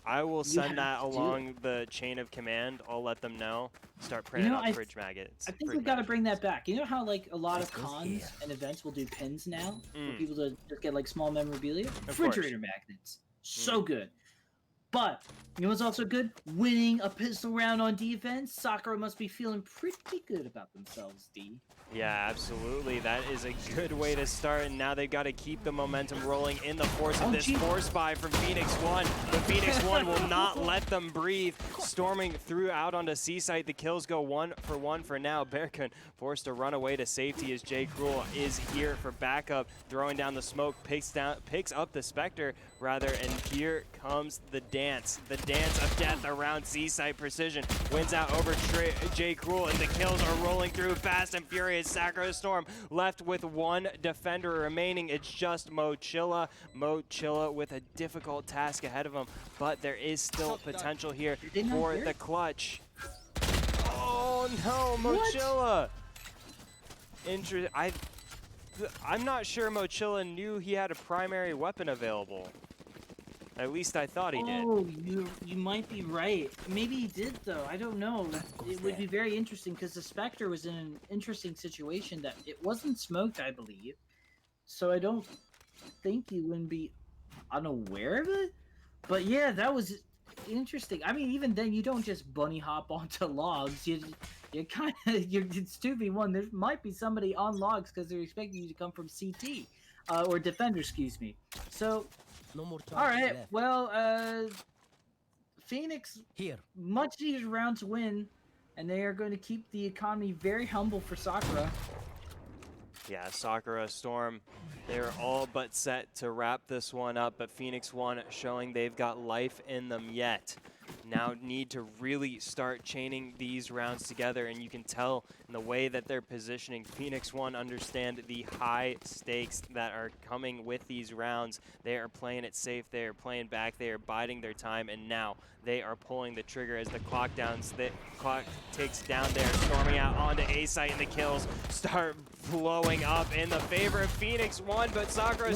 I will send that along the chain of command. I'll let them know. Start printing out fridge magnets. I think we've got to bring that back. You know how like a lot of cons and events will do pins now for people to just get like small memorabilia? Refrigerator magnets. So good. But, you know what's also good? Winning a pistol round on defense. Sakura must be feeling pretty good about themselves, D. Yeah, absolutely. That is a good way to start, and now they've got to keep the momentum rolling in the force of this force buy from Phoenix 1. But Phoenix 1 will not let them breathe. Storming through out onto C-site. The kills go 1 for now. Barracoon forced to run away to safety as J. Cruel is here for backup. Throwing down the smoke, picks up the Spectre, rather, and here comes the dance. The dance of death around C-site. Precision wins out over J. Cruel, and the kills are rolling through fast and furious. Sakura Storm left with 1 defender remaining. It's just Mochilla. Mochilla with a difficult task ahead of him, but there is still potential here for the clutch. Oh no, Mochilla! I'm not sure Mochilla knew he had a primary weapon available. At least I thought he did. Oh, you might be right. Maybe he did, though. I don't know. It would be very interesting because the Spectre was in an interesting situation that it wasn't smoked, I believe. So I don't think he wouldn't be unaware of it. But yeah, that was interesting. I mean, even then, you don't just bunny hop onto logs. You kind of, it's 2v1. There might be somebody on logs because they're expecting you to come from CT. Or defender, excuse me. So... No more all right, left. Well, Phoenix much needed round to win, and they are going to keep the economy very humble for Sakura. Yeah, Sakura Storm, they're all but set to wrap this one up, but Phoenix 1 showing they've got life in them yet. now need to really start chaining these rounds together, and you can tell in the way that they're positioning. Phoenix One understand the high stakes that are coming with these rounds. They are playing it safe, they are playing back, they are biding their time, and now they are pulling the trigger as the clock ticks down there, storming out onto A site, and the kills start blowing up in the favor of Phoenix One, but Sakura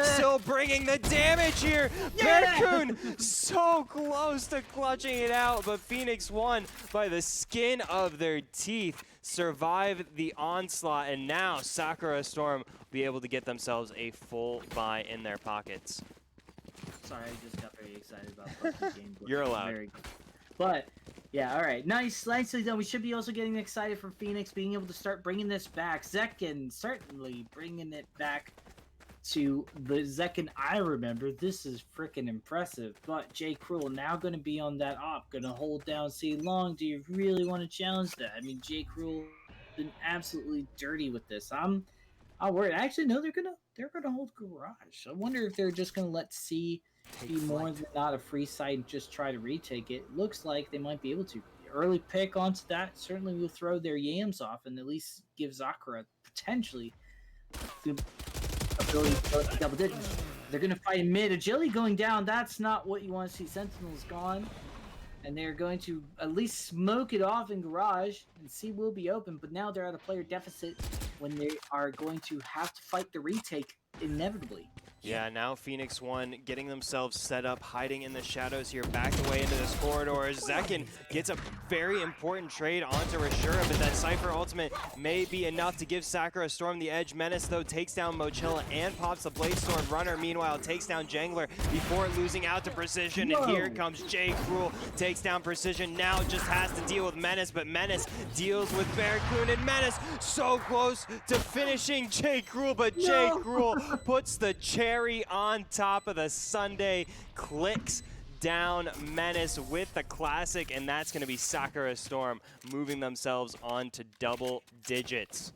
still bringing the damage here. Yeah! Bearcoon so close to clutching it out, but Phoenix One, by the skin of their teeth, survive the onslaught, and now Sakura Storm will be able to get themselves a full buy in their pockets. Sorry, I just got very excited about the game. You're allowed. Very good. But, yeah, all right. Nicely done. We should be also getting excited for Phoenix being able to start bringing this back. Zekken certainly bringing it back to the Zekken I remember. This is freaking impressive. But Jay Cruel now going to be on that op, going to hold down C Long. Do you really want to challenge that? I mean, Jay Cruel been absolutely dirty with this. I'm worried. Actually, no, they're gonna hold Garage. I wonder if they're just gonna let C be more than not a free side and just try to retake it. Looks like they might be able to. Early pick onto that certainly will throw their yams off and at least give Sakura potentially the ability to go to double digits. They're gonna fight mid. Agility going down. That's not what you want to see. Sentinel's gone. And they're going to at least smoke it off in Garage, and C will be open, but now they're at a player deficit when they are going to have to fight the retake inevitably. Yeah, now Phoenix One getting themselves set up, hiding in the shadows here, backed away into this corridor. Zekken gets a very important trade onto Rashura, but that Cypher ultimate may be enough to give Sakura Storm the edge. Menace, though, takes down Mochilla and pops the Blade Sword. Runner, meanwhile, takes down Jangler before losing out to Precision. And here comes Jay Cruel, takes down Precision, now just has to deal with Menace, but Menace deals with Bearcoon, and Menace so close to finishing Jay Cruel, but Jay Cruel puts the cherry on top of the sundae, clicks down Menace with the classic, and that's going to be Sakura Storm moving themselves on to double digits.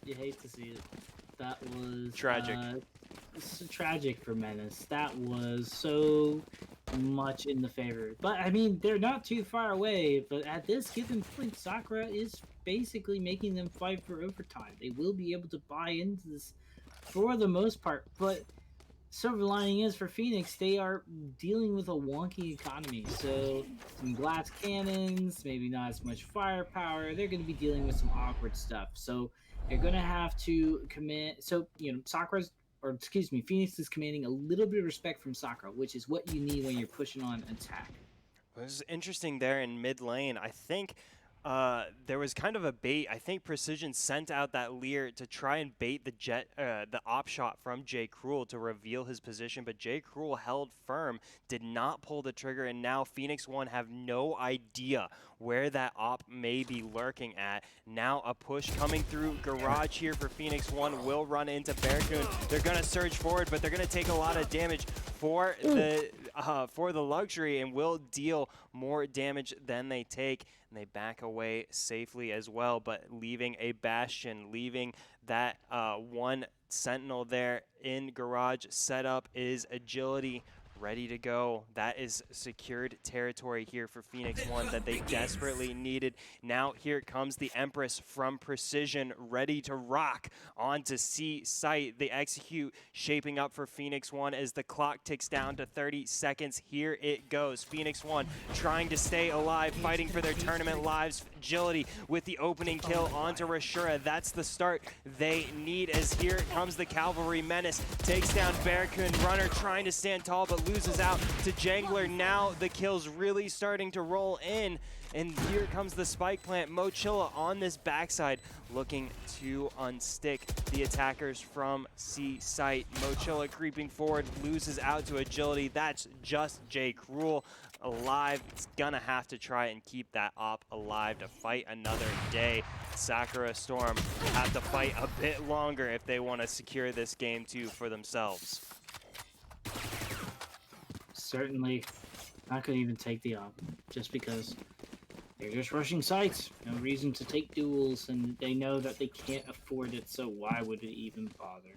You hate to see it. That was tragic. It's tragic for Menace. That was so much in the favor. But I mean, they're not too far away. But at this given point, Sakura is basically making them fight for overtime. They will be able to buy into this for the most part. But silver lining is for Phoenix, they are dealing with a wonky economy. So some glass cannons, maybe not as much firepower. They're going to be dealing with some awkward stuff. So they're going to have to commit. So, you know, Phoenix is commanding a little bit of respect from Sakura, which is what you need when you're pushing on attack. It was interesting there in mid lane. I think there was kind of a bait. I think Precision sent out that Lear to try and bait the op shot from Jay Cruel to reveal his position, but Jay Cruel held firm, did not pull the trigger, and now Phoenix One have no idea where that op may be lurking at. Now a push coming through Garage here for Phoenix One will run into Bearcoon. They're gonna surge forward, but they're gonna take a lot of damage for the luxury and will deal more damage than they take. And they back away safely as well, but leaving a Bastion, leaving that one Sentinel there in Garage. Setup is Agility, ready to go. That is secured territory here for Phoenix One that they desperately needed. Now here comes the Empress from Precision, ready to rock onto C site. The execute shaping up for Phoenix One as the clock ticks down to 30 seconds. Here it goes. Phoenix One trying to stay alive, fighting for their tournament lives. Agility with the opening kill onto Rashura. That's the start they need, as here comes the Cavalry. Menace takes down Bearcoon. Runner trying to stand tall, but loses out to Jangler. Now the kills really starting to roll in, and here comes the spike plant. Mochilla on this backside looking to unstick the attackers from C site. Mochilla creeping forward, loses out to Agility. That's just Jay Cruel alive. It's gonna have to try and keep that op alive to fight another day. Sakura Storm have to fight a bit longer if they want to secure this game too for themselves. Certainly not going to even take the op, just because they're just rushing sites. No reason to take duels, and they know that they can't afford it, so why would it even bother?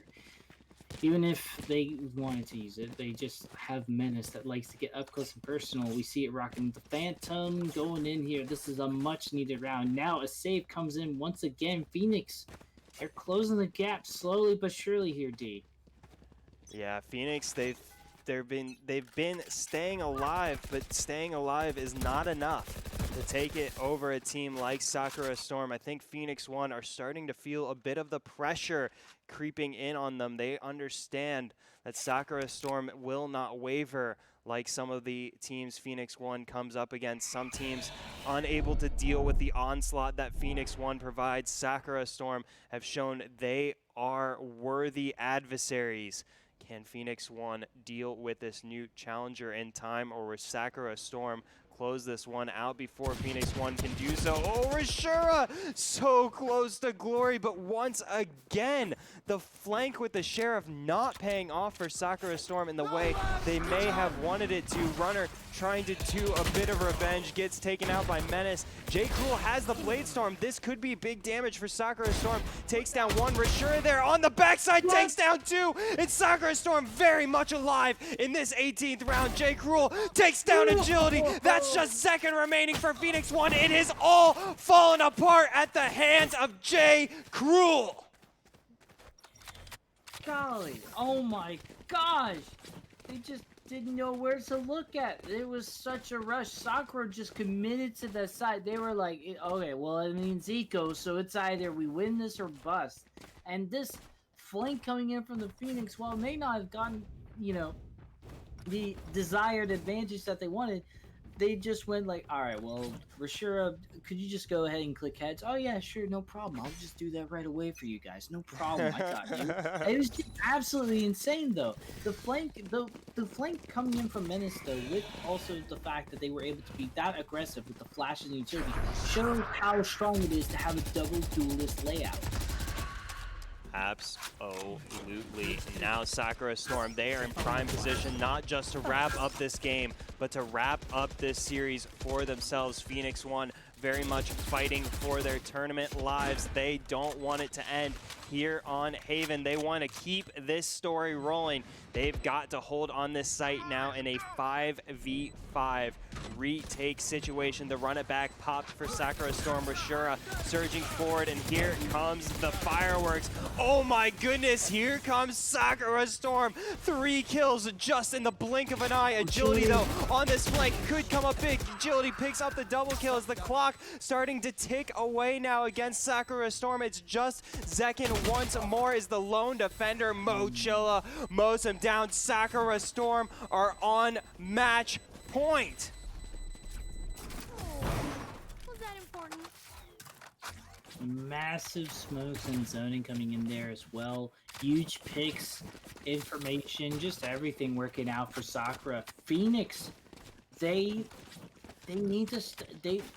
Even if they wanted to use it, they just have Menace that likes to get up close and personal. We see it rocking the Phantom going in here. This is a much needed round. Now a save comes in once again. Phoenix, they're closing the gap slowly but surely here, D. Yeah, Phoenix, they've been staying alive, but staying alive is not enough to take it over a team like Sakura Storm. I think Phoenix One are starting to feel a bit of the pressure creeping in on them. They understand that Sakura Storm will not waver like some of the teams Phoenix One comes up against. Some teams unable to deal with the onslaught that Phoenix One provides. Sakura Storm have shown they are worthy adversaries. Can Phoenix One deal with this new challenger in time, or will Sakura Storm close this one out before Phoenix One can do so? Oh, Rashura, so close to glory, but once again, the flank with the Sheriff not paying off for Sakura Storm in the way they may have wanted it to. Runner trying to do a bit of revenge, gets taken out by Menace. J. Cruel has the Blade Storm. This could be big damage for Sakura Storm. Takes down one, Rashura there on the backside, takes down two, and Sakura Storm very much alive in this 18th round. J. Cruel takes down Agility. That's just second remaining for Phoenix One. It is all fallen apart at the hands of J. Cruel. Golly, oh my gosh. They just didn't know where to look at. It was such a rush. Sakura just committed to the side. They were like, okay, well, it means Eco, so it's either we win this or bust. And this flank coming in from the Phoenix, while may not have gotten, you know, the desired advantage that they wanted, they just went like, all right, well, Rashura, could you just go ahead and click heads? Oh yeah, sure, no problem. I'll just do that right away for you guys. No problem, I got you. It was just absolutely insane, though. The flank coming in from Menace, though, with also the fact that they were able to be that aggressive with the flashes and utility, shows how strong it is to have a double duelist layout. Absolutely. Now Sakura Storm, they are in prime position not just to wrap up this game, but to wrap up this series for themselves. Phoenix One very much fighting for their tournament lives. They don't want it to end here on Haven. They want to keep this story rolling. They've got to hold on this site now in a 5v5 retake situation. The run it back popped for Sakura Storm. Rashura surging forward, and here comes the fireworks. Oh my goodness, here comes Sakura Storm. 3 kills just in the blink of an eye. Agility, though, on this flank could come up big. Agility picks up the double kill as the clock starting to tick away now against Sakura Storm. It's just Zekin once more is the lone defender. Mochilla mows him down. Sakura Storm are on match point. Was that important? Massive smokes and zoning coming in there as well. Huge picks, information, just everything working out for Sakura. Phoenix, they need to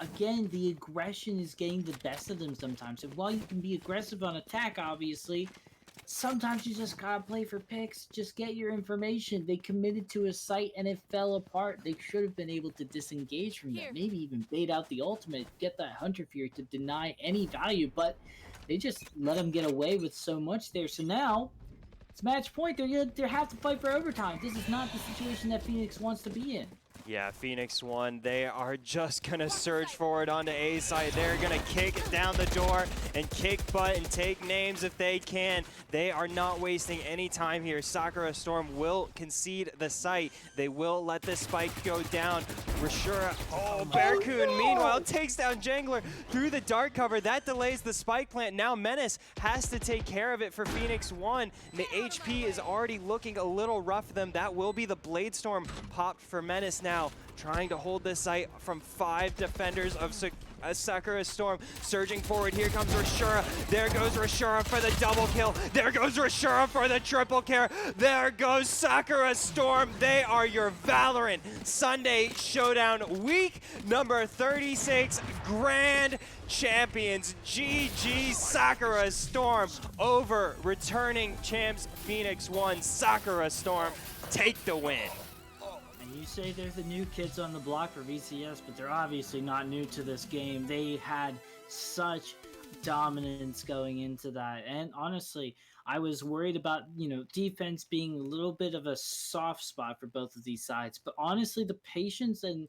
again, the aggression is getting the best of them sometimes. And while you can be aggressive on attack, obviously, sometimes you just gotta play for picks. Just get your information. They committed to a site and it fell apart. They should have been able to disengage from that. Maybe even bait out the ultimate, get that Hunter Fury to deny any value, but they just let them get away with so much there. So now, it's match point. They have to fight for overtime. This is not the situation that Phoenix wants to be in. Yeah, Phoenix One, they are just going to surge forward onto A side. They're going to kick down the door and kick butt and take names if they can. They are not wasting any time here. Sakura Storm will concede the site. They will let this spike go down. Rashura, Bearcoon, meanwhile, takes down Jangler through the dark cover. That delays the spike plant. Now Menace has to take care of it for Phoenix One. And the HP is already looking a little rough for them. That will be the Blade Storm popped for Menace now. Trying to hold this site from 5 defenders of Sakura Storm. Surging forward, here comes Rashura. There goes Rashura for the double kill. There goes Rashura for the triple kill. There goes Sakura Storm. They are your Valorant Sunday Showdown week number 36 Grand Champions. GG Sakura Storm over returning champs Phoenix One. Sakura Storm take the win. You say they're the new kids on the block for VCS, but they're obviously not new to this game. They had such dominance going into that. And honestly, I was worried about, defense being a little bit of a soft spot for both of these sides. But honestly, the patience and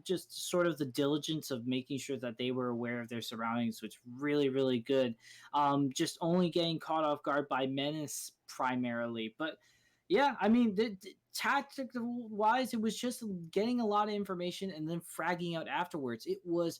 just sort of the diligence of making sure that they were aware of their surroundings was really, really good. Just only getting caught off guard by Menace primarily. But yeah, I mean, tactical wise, it was just getting a lot of information and then fragging out afterwards. It was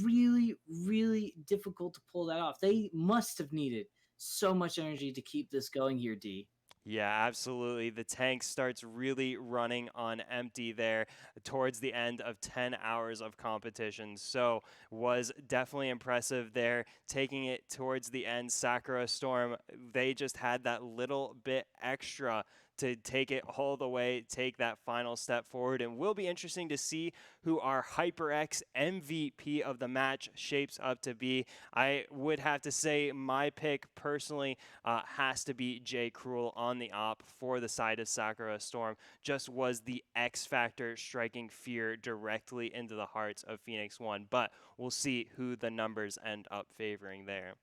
really, really difficult to pull that off. They must have needed so much energy to keep this going here, D. Yeah, absolutely. The tank starts really running on empty there towards the end of 10 hours of competition. So was definitely impressive there. Taking it towards the end, Sakura Storm, they just had that little bit extra to take it all the way, take that final step forward. And will be interesting to see who our HyperX MVP of the match shapes up to be. I would have to say my pick personally has to be Jay Cruel on the op for the side of Sakura Storm. Just was the X factor, striking fear directly into the hearts of Phoenix One. But we'll see who the numbers end up favoring there.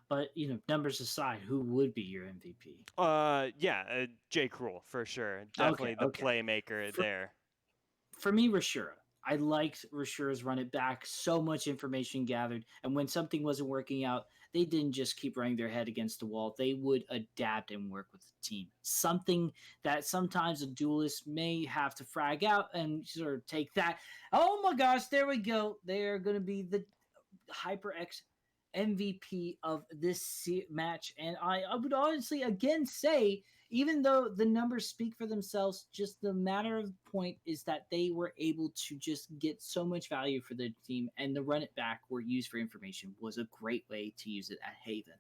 But numbers aside, who would be your MVP? Yeah, Jay Cruel for sure. Okay, Definitely the okay. playmaker For, there. for me, Rashura. I liked Rashura's run it back. So much information gathered, and when something wasn't working out, they didn't just keep running their head against the wall. They would adapt and work with the team. Something that sometimes a duelist may have to frag out and sort of take that. Oh my gosh, there we go. They are going to be the HyperX MVP of this match. And I would honestly again say, even though the numbers speak for themselves, just the matter of point is that they were able to just get so much value for the team, and the run it back were used for information was a great way to use it at Haven.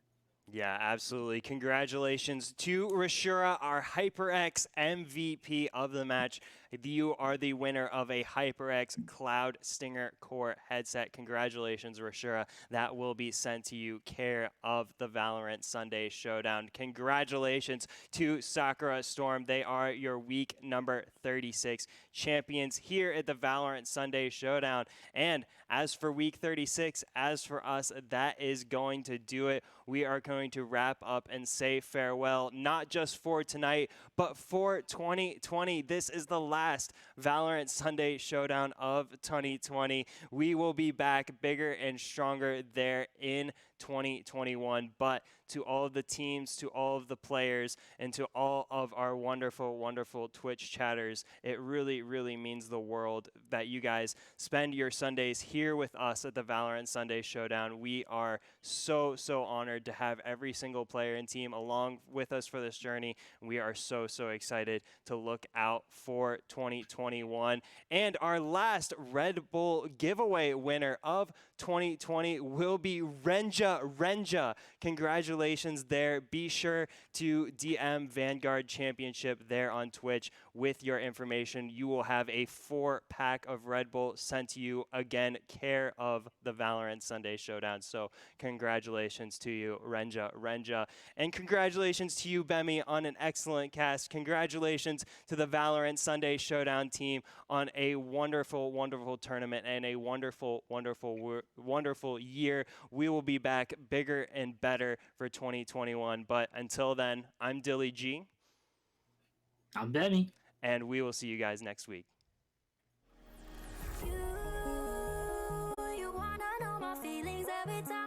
Yeah, absolutely. Congratulations to Rashura, our HyperX MVP of the match. You are the winner of a HyperX Cloud Stinger Core headset. Congratulations, Rashura. That will be sent to you care of the Valorant Sunday Showdown. Congratulations to Sakura Storm. They are your week number 36 champions here at the Valorant Sunday Showdown. And as for week 36, as for us, that is going to do it. We are going to wrap up and say farewell, not just for tonight, but for 2020. This is the last Valorant Sunday Showdown of 2020. We will be back bigger and stronger there in 2021. But to all of the teams, to all of the players, and to all of our wonderful, wonderful Twitch chatters, it really, really means the world that you guys spend your Sundays here with us at the Valorant Sunday Showdown. We are so, so honored to have every single player and team along with us for this journey. We are so, so excited to look out for 2021. And our last Red Bull giveaway winner of 2020 will be Renja. Congratulations there. Be sure to DM Vanguard Championship there on Twitch with your information. You will have a 4-pack of Red Bull sent to you, again, care of the Valorant Sunday Showdown. So congratulations to you, Renja. And congratulations to you, Bemi, on an excellent cast. Congratulations to the Valorant Sunday Showdown team on a wonderful, wonderful tournament and a wonderful, wonderful year. We will be back bigger and better for 2021. But until then, I'm Dilly G. I'm Benny. And we will see you guys next week. You wanna know my feelings every time.